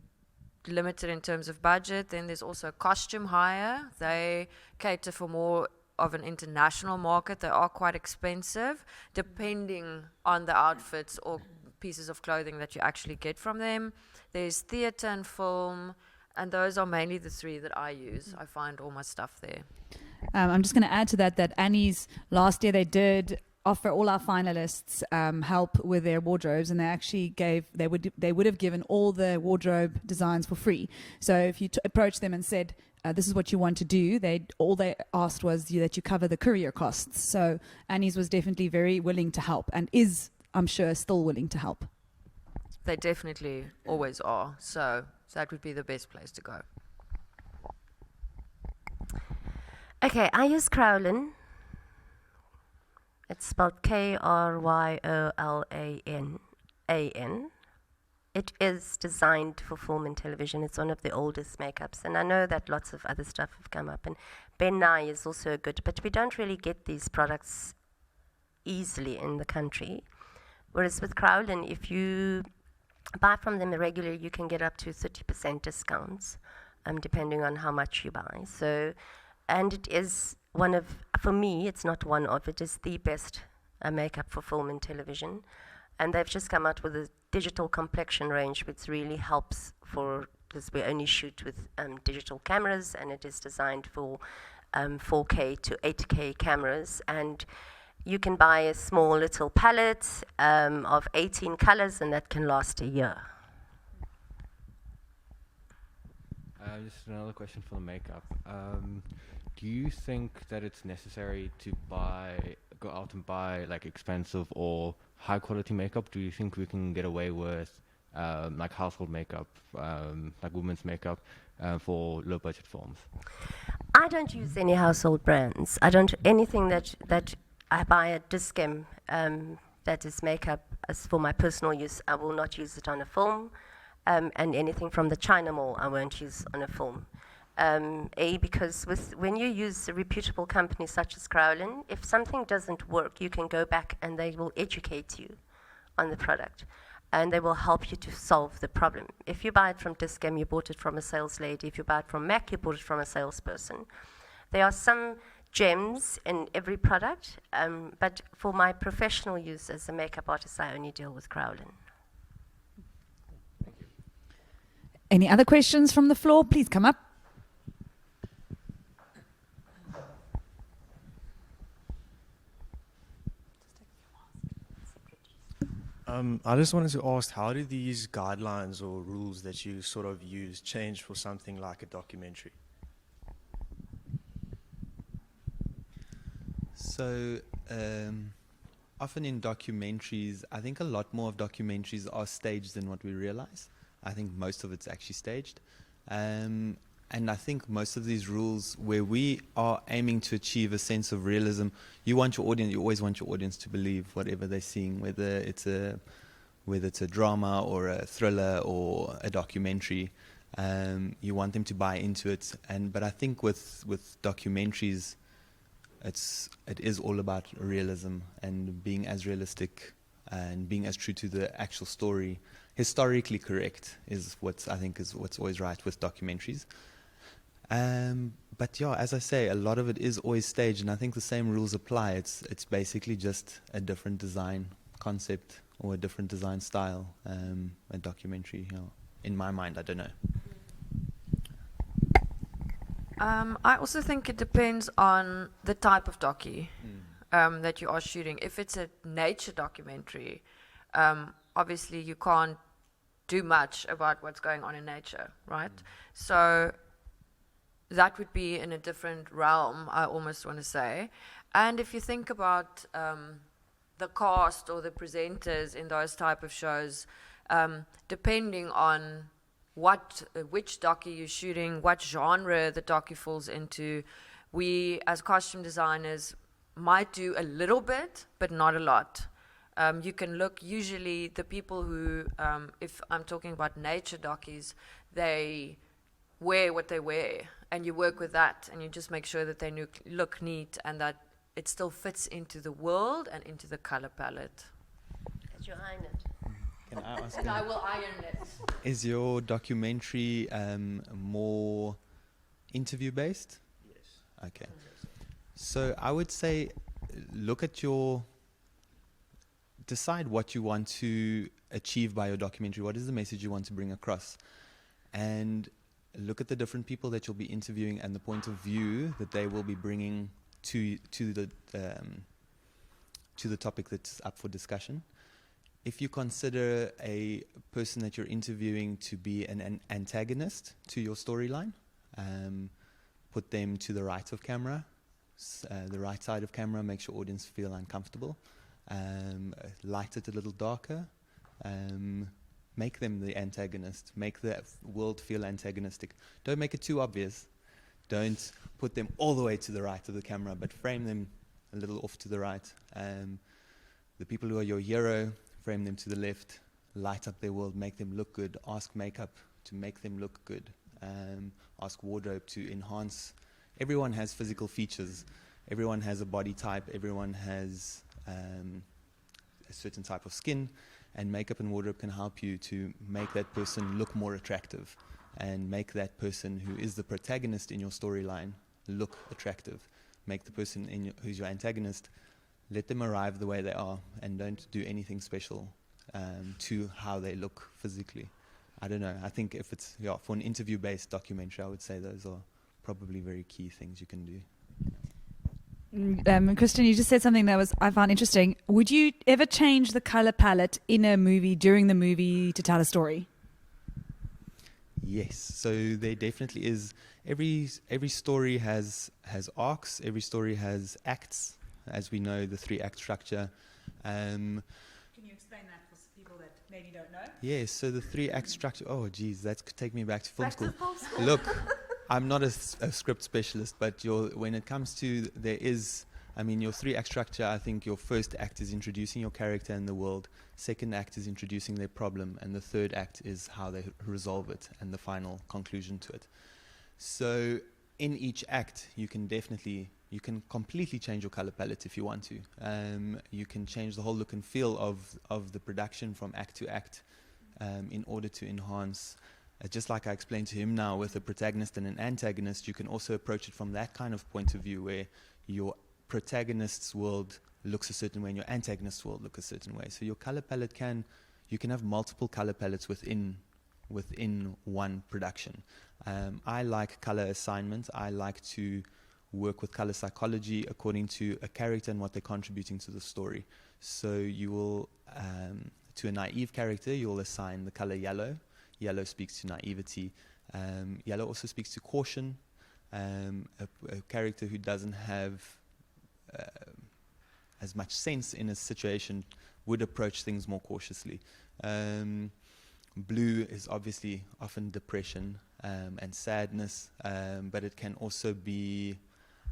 limited in terms of budget, then there's also costume hire. They cater for more of an international market. They are quite expensive depending on the outfits or pieces of clothing that you actually get from them. There's theatre and film, and those are mainly the three that I use. I find all my stuff there. I'm just going to add to that Annie's, last year they did offer all our finalists help with their wardrobes, and they actually they would have given all the wardrobe designs for free. So if you approached them and said, this is what you want to do, all they asked was that you cover the courier costs. So Annie's was definitely very willing to help, and is, I'm sure, still willing to help. They definitely always are. So that would be the best place to go. Okay, I use Kryolan. It's spelled Kryolan. it is designed for film and television. It's one of the oldest makeups, and I know that lots of other stuff have come up, and Ben Nye is also good, but we don't really get these products easily in the country. Whereas with Crowlin, if you buy from them regularly, you can get up to 30% discounts, depending on how much you buy. So, and it is one of, for me, it's not one of, it is the best makeup for film and television. And they've just come out with a digital complexion range, which really helps for, because we only shoot with digital cameras, and it is designed for 4K to 8K cameras. And you can buy a small little palette of 18 colors, and that can last a year. Just another question for the makeup. Do you think that it's necessary to go out and buy like expensive or high quality makeup? Do you think we can get away with like household makeup, like women's makeup, for low budget films? I don't use any household brands. I don't, anything that I buy at Discam that is makeup as for my personal use, I will not use it on a film. And anything from the China Mall, I won't use on a film. Because when you use reputable companies such as Crowlin, if something doesn't work, you can go back and they will educate you on the product. And they will help you to solve the problem. If you buy it from Discam, you bought it from a sales lady. If you buy it from Mac, you bought it from a salesperson. There are some gems in every product, but for my professional use as a makeup artist, I only deal with Crowlin. Any other questions from the floor? Please come up. I just wanted to ask, how do these guidelines or rules that you sort of use change for something like a documentary? So often in documentaries, I think a lot more of documentaries are staged than what we realize. I think most of it's actually staged. And I think most of these rules, where we are aiming to achieve a sense of realism, you always want your audience to believe whatever they're seeing, whether it's a drama or a thriller or a documentary. You want them to buy into it. But I think with documentaries, it is all about realism and being as realistic and being as true to the actual story. Historically correct is what's always right with documentaries. But yeah, as I say, a lot of it is always staged, and I think the same rules apply. It's basically just a different design concept or a different design style. A documentary, in my mind, I don't know. I also think it depends on the type of docu that you are shooting. If it's a nature documentary, obviously you can't do much about what's going on in nature, right? So that would be in a different realm, I almost want to say. And if you think about the cast or the presenters in those type of shows, depending on which docu you're shooting, what genre the docu falls into, we as costume designers might do a little bit, but not a lot. You can look, usually the people who, if I'm talking about nature docus, they wear what they wear, and you work with that, and you just make sure that they look neat and that it still fits into the world and into the color palette. Did you iron it? Can I ask And I will iron it. Is your documentary more interview-based? Yes. Okay. So I would say decide what you want to achieve by your documentary. What is the message you want to bring across? And look at the different people that you'll be interviewing and the point of view that they will be bringing to the topic that's up for discussion. If you consider a person that you're interviewing to be an antagonist to your storyline, put them to the right of camera, the right side of camera, makes your audience feel uncomfortable. Light it a little darker. Make them the antagonist. Make the world feel antagonistic. Don't make it too obvious. Don't put them all the way to the right of the camera, but frame them a little off to the right. The people who are your hero, frame them to the left. light up their world, make them look good. Ask makeup to make them look good. Ask wardrobe to enhance. Everyone has physical features. Everyone has a body type. Everyone has a certain type of skin, and makeup and wardrobe can help you to make that person look more attractive and make that person who is the protagonist in your storyline look attractive. Make the person who's your antagonist, let them arrive the way they are and don't do anything special to how they look physically. I don't know. I think if it's for an interview-based documentary, I would say those are probably very key things you can do. Christian, you just said something that I found interesting. Would you ever change the color palette in a movie during the movie to tell a story? Yes. So there definitely is. Every story has arcs. Every story has acts. As we know, the 3-act structure. Can you explain that for people that maybe don't know? Yes. So the 3-act structure. Oh, geez, that could take me back to film school. Look. I'm not a script specialist, but when it comes to, your 3-act structure, I think your first act is introducing your character in the world, second act is introducing their problem, and the third act is how they resolve it and the final conclusion to it. So in each act, you can completely change your color palette if you want to. You can change the whole look and feel of the production from act to act in order to enhance. Just like I explained to him now with a protagonist and an antagonist, you can also approach it from that kind of point of view where your protagonist's world looks a certain way and your antagonist's world looks a certain way. So your color palette you can have multiple color palettes within one production. I like color assignment. I like to work with color psychology according to a character and what they're contributing to the story. So you will, to a naive character, you'll assign the color yellow. Yellow speaks to naivety. Yellow also speaks to caution. A character who doesn't have as much sense in a situation would approach things more cautiously. Blue is obviously often depression and sadness, but it can also be,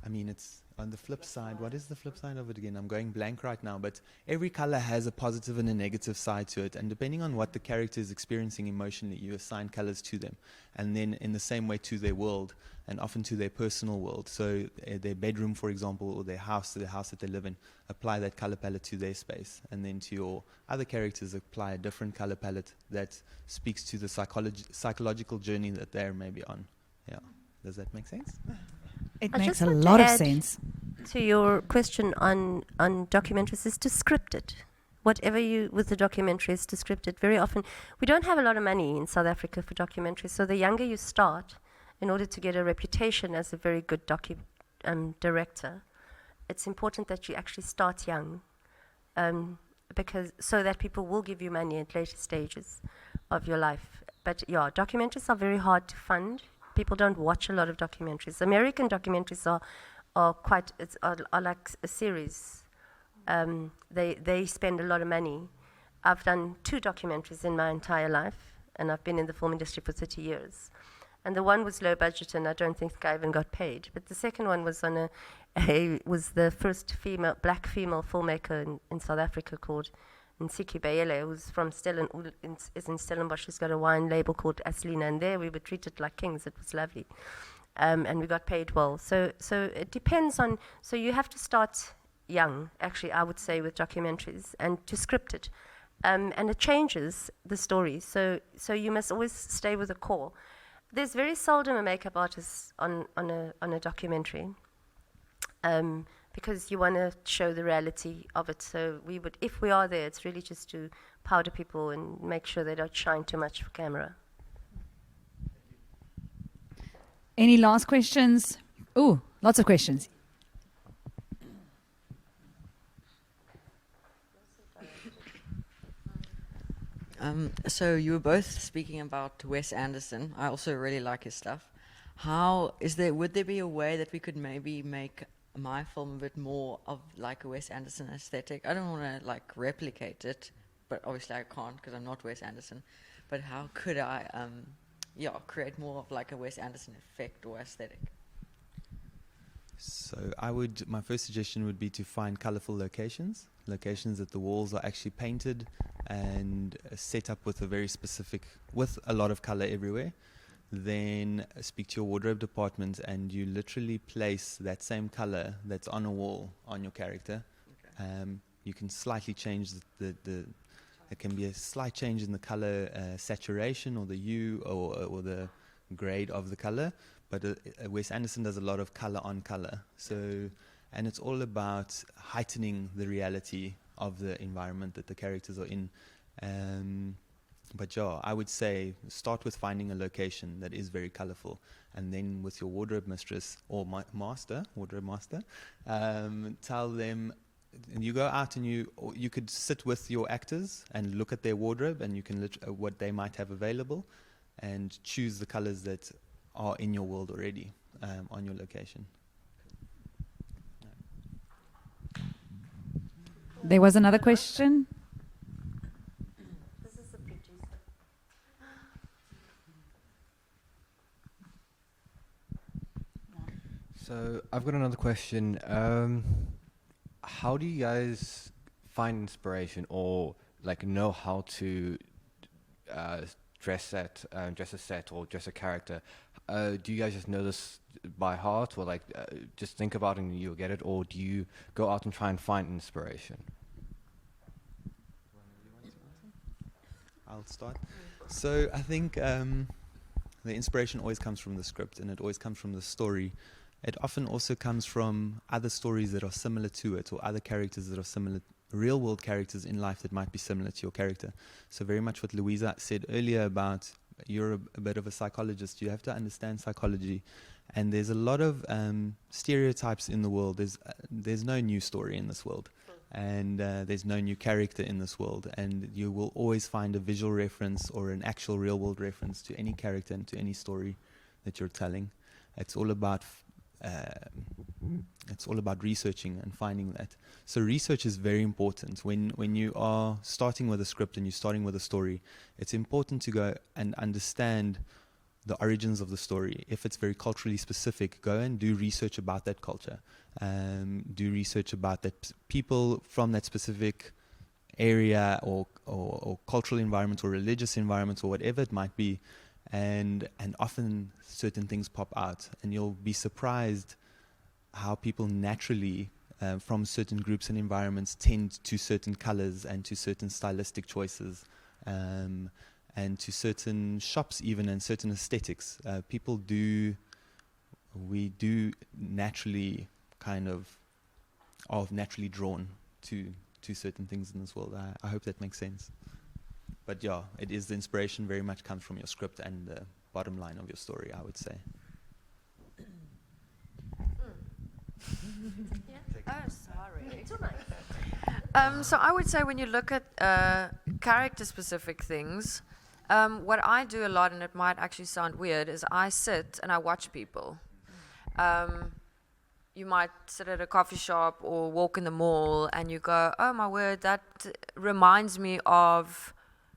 it's on the flip side. What is the flip side of it again? I'm going blank right now, but every color has a positive and a negative side to it, and depending on what the character is experiencing emotionally, you assign colors to them, and then in the same way to their world, and often to their personal world. So their bedroom, for example, or the house that they live in, apply that color palette to their space, and then to your other characters, apply a different color palette that speaks to the psychological journey that they're maybe on. Yeah, does that make sense? It I makes just a want to lot of add sense. To your question on documentaries, is to script it. Whatever with the documentary is to script it. Very often, we don't have a lot of money in South Africa for documentaries, so the younger you start, in order to get a reputation as a very good director, it's important that you actually start young, because so that people will give you money at later stages of your life. But yeah, documentaries are very hard to fund. People don't watch a lot of documentaries. American documentaries are like a series. They spend a lot of money. I've done 2 documentaries in my entire life, and I've been in the film industry for 30 years. And the one was low budget, and I don't think I even got paid. But the second one was on was the first black female filmmaker in South Africa called Nsiki Bayele, who's from is in Stellenbosch. She's got a wine label called Aslina, and there we were treated like kings. It was lovely, and we got paid well. So it depends on. So you have to start young, actually, I would say, with documentaries, and to script it, and it changes the story. So you must always stay with the core. There's very seldom a makeup artist on a documentary. Because you want to show the reality of it. So if we are there, it's really just to powder people and make sure they don't shine too much for camera. Any last questions? Oh, lots of questions. So you were both speaking about Wes Anderson. I also really like his stuff. Would there be a way that we could maybe make my film a bit more of like a Wes Anderson aesthetic? I don't want to like replicate it, but obviously I can't because I'm not Wes Anderson. But how could I, create more of like a Wes Anderson effect or aesthetic? So my first suggestion would be to find colorful locations that the walls are actually painted, and set up with a very specific, with a lot of color everywhere, then speak to your wardrobe department and you literally place that same color that's on a wall on your character. You can slightly change it can be a slight change in the color saturation or the hue or the grade of the color, but Wes Anderson does a lot of color on color. So, and it's all about heightening the reality of the environment that the characters are in. But yeah, I would say start with finding a location that is very colorful, and then with your wardrobe mistress or wardrobe master, tell them. And you go out and you could sit with your actors and look at their wardrobe, and you can what they might have available, and choose the colors that are in your world already on your location. There was another question. This is the producer. So I've got another question. How do you guys find inspiration or like know how to dress a set or dress a character? Do you guys just know this by heart, or like just think about it and you'll get it, or do you go out and try and find inspiration? I'll start. So I think the inspiration always comes from the script, and it always comes from the story. It often also comes from other stories that are similar to it, or other characters that are similar, real world characters in life that might be similar to your character. So very much what Louisa said earlier about you're a bit of a psychologist, you have to understand psychology. And there's a lot of stereotypes in the world. There's no new story in this world. And there's no new character in this world. And you will always find a visual reference or an actual real world reference to any character and to any story that you're telling. It's all about researching and finding that. So research is very important. When you are starting with a script and you're starting with a story, it's important to go and understand the origins of the story. If it's very culturally specific, go and do research about that culture. Do research about that people from that specific area or cultural environment or religious environment or whatever it might be. And often certain things pop out, and you'll be surprised how people naturally from certain groups and environments tend to certain colors and to certain stylistic choices, and to certain shops even, and certain aesthetics. We do naturally are naturally drawn to certain things in this world. I hope that makes sense. But yeah, it is the inspiration very much comes from your script and the bottom line of your story, I would say. So I would say when you look at character-specific things, what I do a lot, and it might actually sound weird, is I sit and I watch people. You might sit at a coffee shop or walk in the mall and you go, oh my word, that reminds me of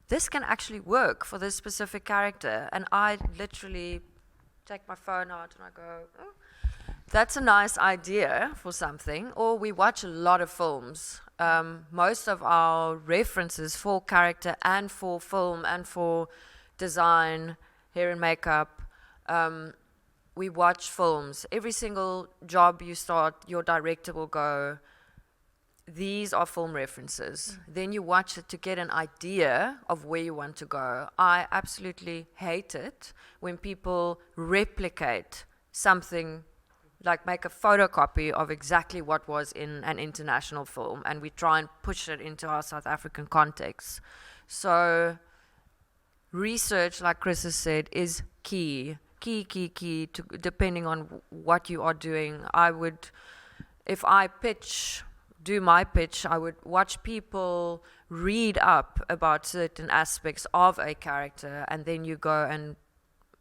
this can actually work for this specific character. And I literally take my phone out and I go, oh, that's a nice idea for something. Or we watch a lot of films. Most of our references for character and for film and for design, hair and makeup, we watch films. Every single job you start, your director will go, these are film references. Then you watch it to get an idea of where you want to go. I absolutely hate it when people replicate something, like make a photocopy of exactly what was in an international film, and we try and push it into our South African context. So research, like Chris has said, is key to, depending on what you are doing. I would, if I do my pitch, I would watch people read up about certain aspects of a character, and then you go and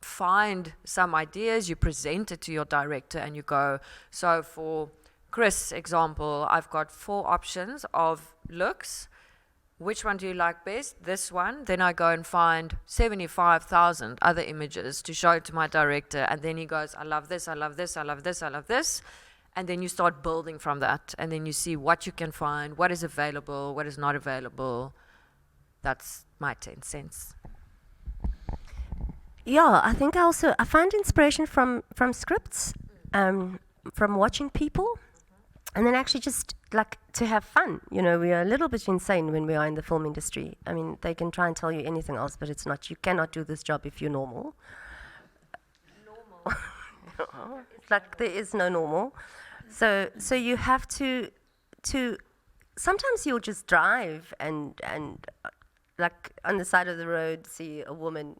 find some ideas, you present it to your director, and you go, so for Chris' example, I've got 4 options of looks. Which one do you like best? This one. Then I go and find 75,000 other images to show it to my director, and then he goes, I love this, I love this, I love this, I love this. And then you start building from that, and then you see what you can find, what is available, what is not available. That's my 10 cents. Yeah, I think I find inspiration from scripts, from watching people, and then actually just like to have fun. You know, we are a little bit insane when we are in the film industry. I mean, they can try and tell you anything else, but it's not. You cannot do this job if you're normal. It's like there is no normal. So you have to. Sometimes you'll just drive and like on the side of the road see a woman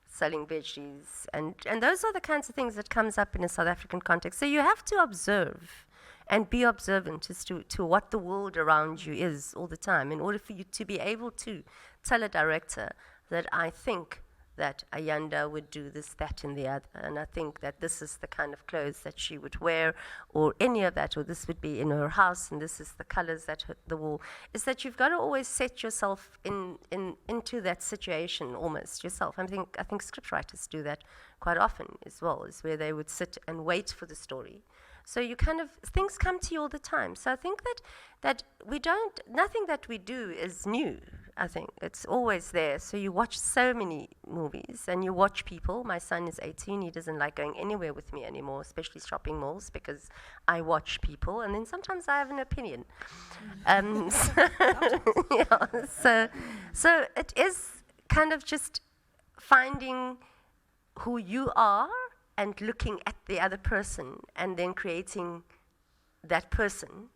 selling veggies, and those are the kinds of things that comes up in a South African context. So you have to observe and be observant as to what the world around you is all the time in order for you to be able to tell a director that I think that Ayanda would do this, that, and the other, and I think that this is the kind of clothes that she would wear, or any of that, or this would be in her house, and this is the colors that hit the wall. Is that you've got to always set yourself into that situation almost yourself. I think scriptwriters do that quite often as well, is where they would sit and wait for the story. So you kind of, things come to you all the time. So I think that nothing that we do is new. I think it's always there. So you watch so many movies and you watch people. My son is 18. He doesn't like going anywhere with me anymore, especially shopping malls, because I watch people and then sometimes I have an opinion. So it is kind of just finding who you are and looking at the other person and then creating that person.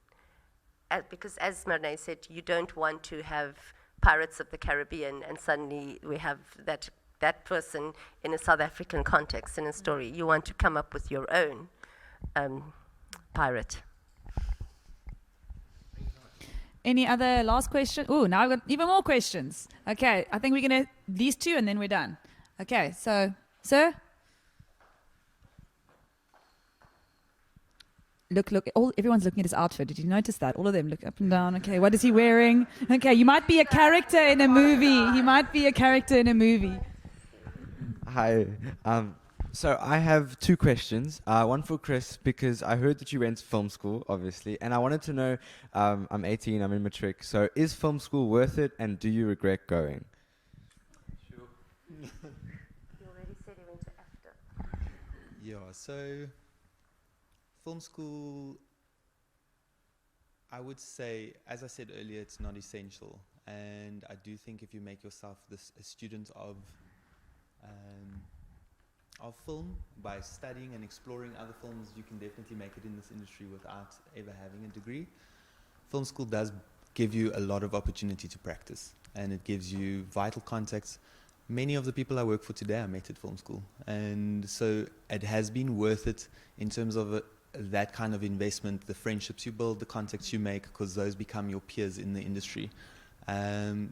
Because as Marné said, you don't want to have Pirates of the Caribbean and suddenly we have that person in a South African context in a story. You want to come up with your own pirate. Any other last question? Oh, now I've got even more questions. Okay, I think we're going to, these two and then we're done. Okay, so, sir? Look, everyone's looking at his outfit. Did you notice that? All of them look up and down. Okay, what is he wearing? Okay, you might be a character in a movie. He might be a character in a movie. Hi. So I have two questions. One for Chris, because I heard that you went to film school, obviously, and I wanted to know, I'm 18, I'm in matric, so is film school worth it, and do you regret going? Sure. You already said he went to after. Yeah, so film school, I would say, as I said earlier, it's not essential. And I do think if you make yourself a student of film by studying and exploring other films, you can definitely make it in this industry without ever having a degree. Film school does give you a lot of opportunity to practice, and it gives you vital contacts. Many of the people I work for today I met at film school, and so it has been worth it in terms of that kind of investment, the friendships you build, the contacts you make, because those become your peers in the industry.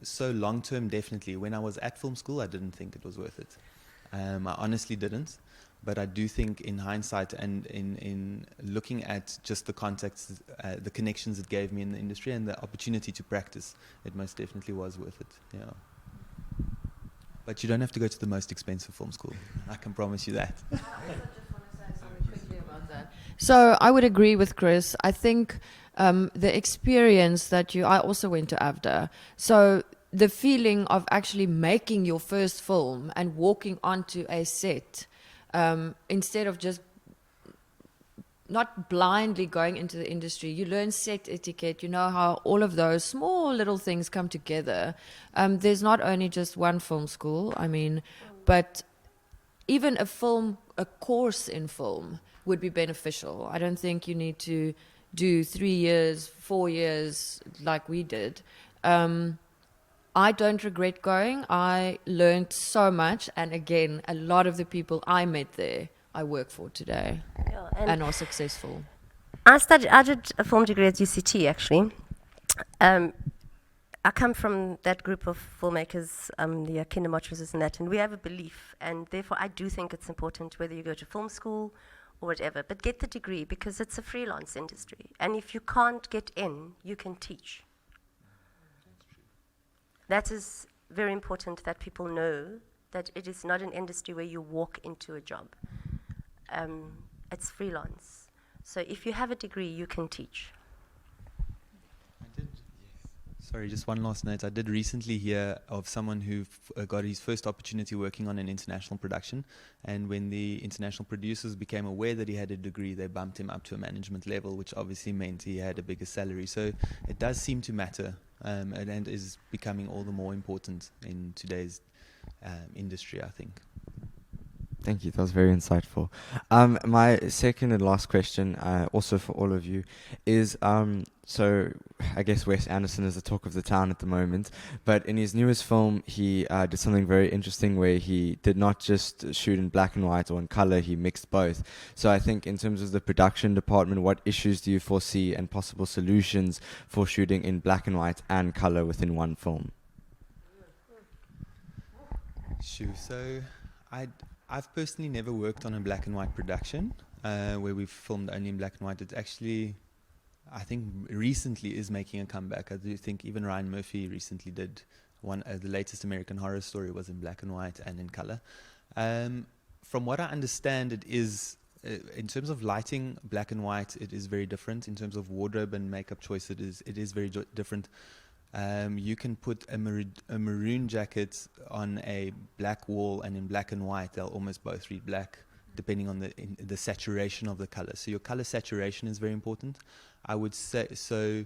So long term, definitely. When I was at film school, I didn't think it was worth it. I honestly didn't, but I do think in hindsight and in looking at just the contacts, the connections it gave me in the industry and the opportunity to practice, it most definitely was worth it. Yeah. But you don't have to go to the most expensive film school. I can promise you that. So I would agree with Chris. I think the experience that I also went to AVDA. So the feeling of actually making your first film and walking onto a set, instead of just not blindly going into the industry, you learn set etiquette, you know how all of those small little things come together. There's not only just one film school, I mean, but even a course in film would be beneficial. I don't think you need to do 3 years, 4 years like we did. I don't regret going. I learned so much, and again, a lot of the people I met there, I work for today, and are successful. I did a film degree at UCT actually. I come from that group of filmmakers, the kinematographers and that, and we have a belief, and therefore I do think it's important whether you go to film school or whatever, but get the degree because it's a freelance industry, and if you can't get in, you can teach. That is very important that people know that it is not an industry where you walk into a job. It's freelance. So if you have a degree, you can teach. Sorry, just one last note. I did recently hear of someone who got his first opportunity working on an international production, and when the international producers became aware that he had a degree, they bumped him up to a management level, which obviously meant he had a bigger salary. So it does seem to matter, and is becoming all the more important in today's industry, I think. Thank you. That was very insightful. My second and last question, also for all of you, is so I guess Wes Anderson is the talk of the town at the moment, but in his newest film, he did something very interesting where he did not just shoot in black and white or in color, he mixed both. So I think in terms of the production department, what issues do you foresee and possible solutions for shooting in black and white and color within one film? Sure. So I've personally never worked on a black and white production where we've filmed only in black and white. It's actually, I think, recently is making a comeback. I do think even Ryan Murphy recently did one. The latest American Horror Story was in black and white and in color. From what I understand, it is, in terms of lighting, black and white, it is very different. In terms of wardrobe and makeup choice, it is very different. You can put a maroon jacket on a black wall, and in black and white, they'll almost both read black, depending on the saturation of the color. So your color saturation is very important. I would say, so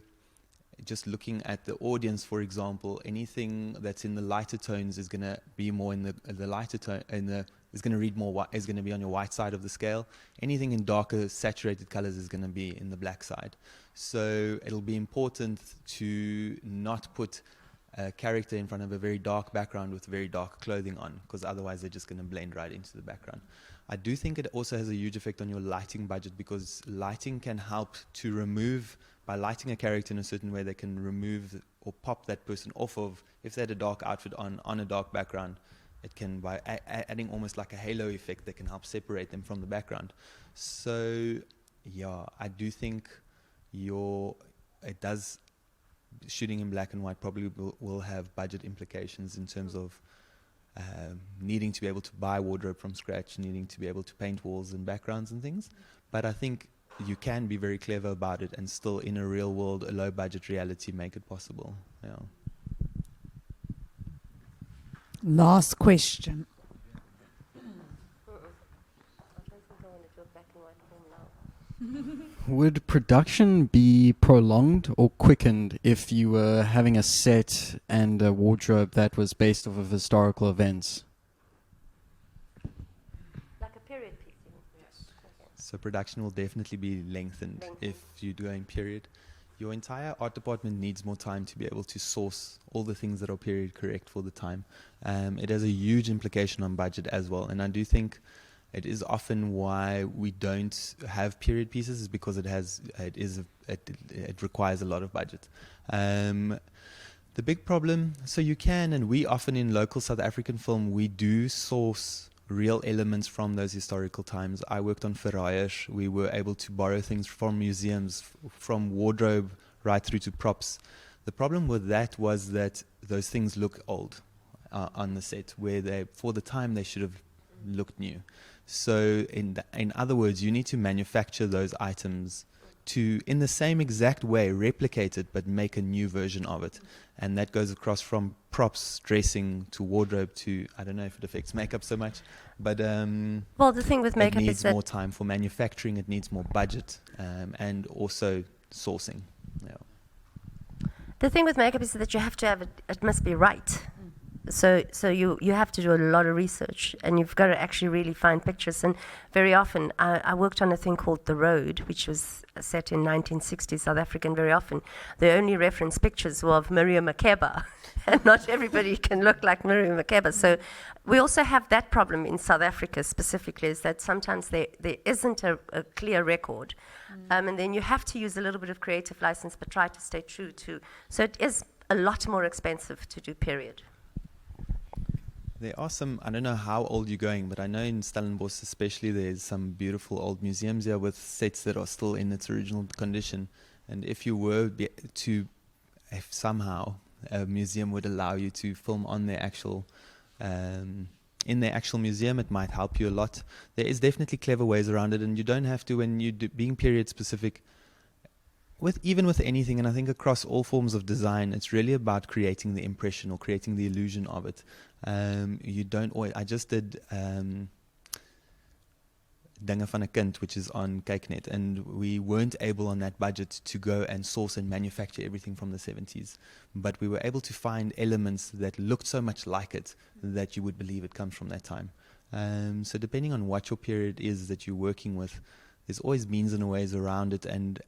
just looking at the audience, for example, anything that's in the lighter tones is going to be more in the lighter tone, is going to read more white, is going to be on your white side of the scale. Anything in darker saturated colors is going to be in the black side. So it'll be important to not put a character in front of a very dark background with very dark clothing on, because otherwise they're just going to blend right into the background. I do think it also has a huge effect on your lighting budget, because lighting can help to remove, by lighting a character in a certain way, they can remove or pop that person off of, if they had a dark outfit on a dark background, it can, by adding almost like a halo effect, that can help separate them from the background. So yeah, I do think shooting in black and white probably will have budget implications in terms of needing to be able to buy wardrobe from scratch, needing to be able to paint walls and backgrounds and things. But I think you can be very clever about it and still, in a real world, a low budget reality, make it possible. Yeah. Last question. Would production be prolonged or quickened if you were having a set and a wardrobe that was based off of historical events? Like a period piece. Yes. Okay. So production will definitely be lengthened if you're doing period. Your entire art department needs more time to be able to source all the things that are period correct for the time. It has a huge implication on budget as well, and I do think it is often why we don't have period pieces, is because it requires a lot of budget. The big problem, so you can, and we often in local South African film, we do source real elements from those historical times. I worked on Verraaiers. We were able to borrow things from museums, from wardrobe right through to props. The problem with that was that those things look old on the set, where for the time they should have looked new. So in other words, you need to manufacture those items to, in the same exact way, replicate it, but make a new version of it. And that goes across from props, dressing, to wardrobe, to, I don't know if it affects makeup so much, but well, the thing with makeup it is needs that more time for manufacturing, it needs more budget, and also sourcing. Yeah. the thing with makeup is that you have to have it must be right. So you have to do a lot of research, and you've got to actually really find pictures. And very often, I worked on a thing called The Road, which was set in 1960 South Africa, and very often the only reference pictures were of Miriam Makeba, and not everybody can look like Miriam Makeba. So we also have that problem in South Africa specifically, is that sometimes there isn't a clear record, and then you have to use a little bit of creative license, but try to stay true to. So it is a lot more expensive to do period. There are some, I don't know how old you're going, but I know in Stellenbosch especially there's some beautiful old museums here with sets that are still in its original condition. And if you were if somehow a museum would allow you to film on their actual, in their actual museum, it might help you a lot. There is definitely clever ways around it, and you don't have to, when you do being period specific, even with anything, and I think across all forms of design, it's really about creating the impression or creating the illusion of it. You don't always. I just did Dinge van 'n Kind, which is on CakeNet, and we weren't able on that budget to go and source and manufacture everything from the 70s, but we were able to find elements that looked so much like it that you would believe it comes from that time. So depending on what your period is that you're working with, there's always means and ways around it, and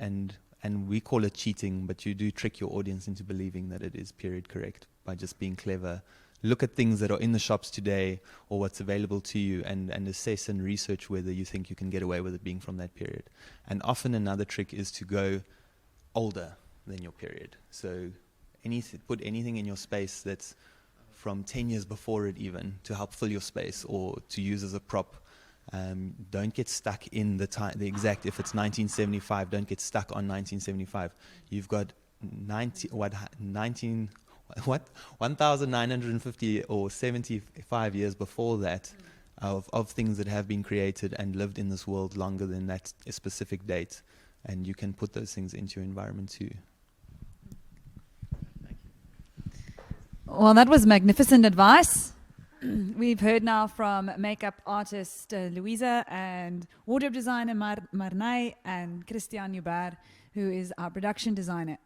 we call it cheating, but you do trick your audience into believing that it is period correct by just being clever. Look at things that are in the shops today or what's available to you, and assess and research whether you think you can get away with it being from that period. And often another trick is to go older than your period. So put anything in your space that's from 10 years before it even, to help fill your space or to use as a prop. Don't get stuck in the exact, if it's 1975, don't get stuck on 1975. You've got 1,950 or 75 years before that of things that have been created and lived in this world longer than that specific date. And you can put those things into your environment too. Well, that was magnificent advice. We've heard now from makeup artist Louiza and wardrobe designer Marné and Christian Joubert, who is our production designer.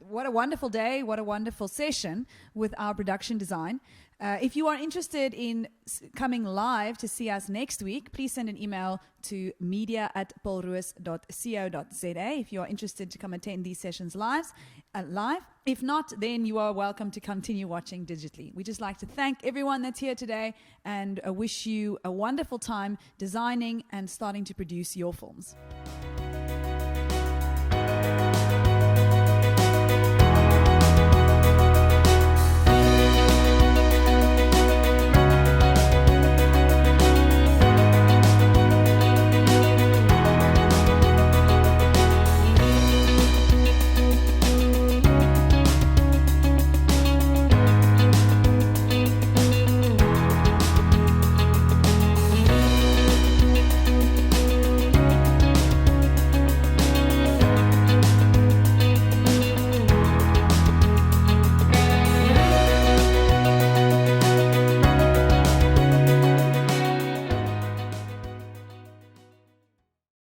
What a wonderful day, what a wonderful session with our production design. If you are interested in coming live to see us next week, please send an email to media@polroos.co.za if you are interested to come attend these sessions live. If not, then you are welcome to continue watching digitally. We just like to thank everyone that's here today and wish you a wonderful time designing and starting to produce your films.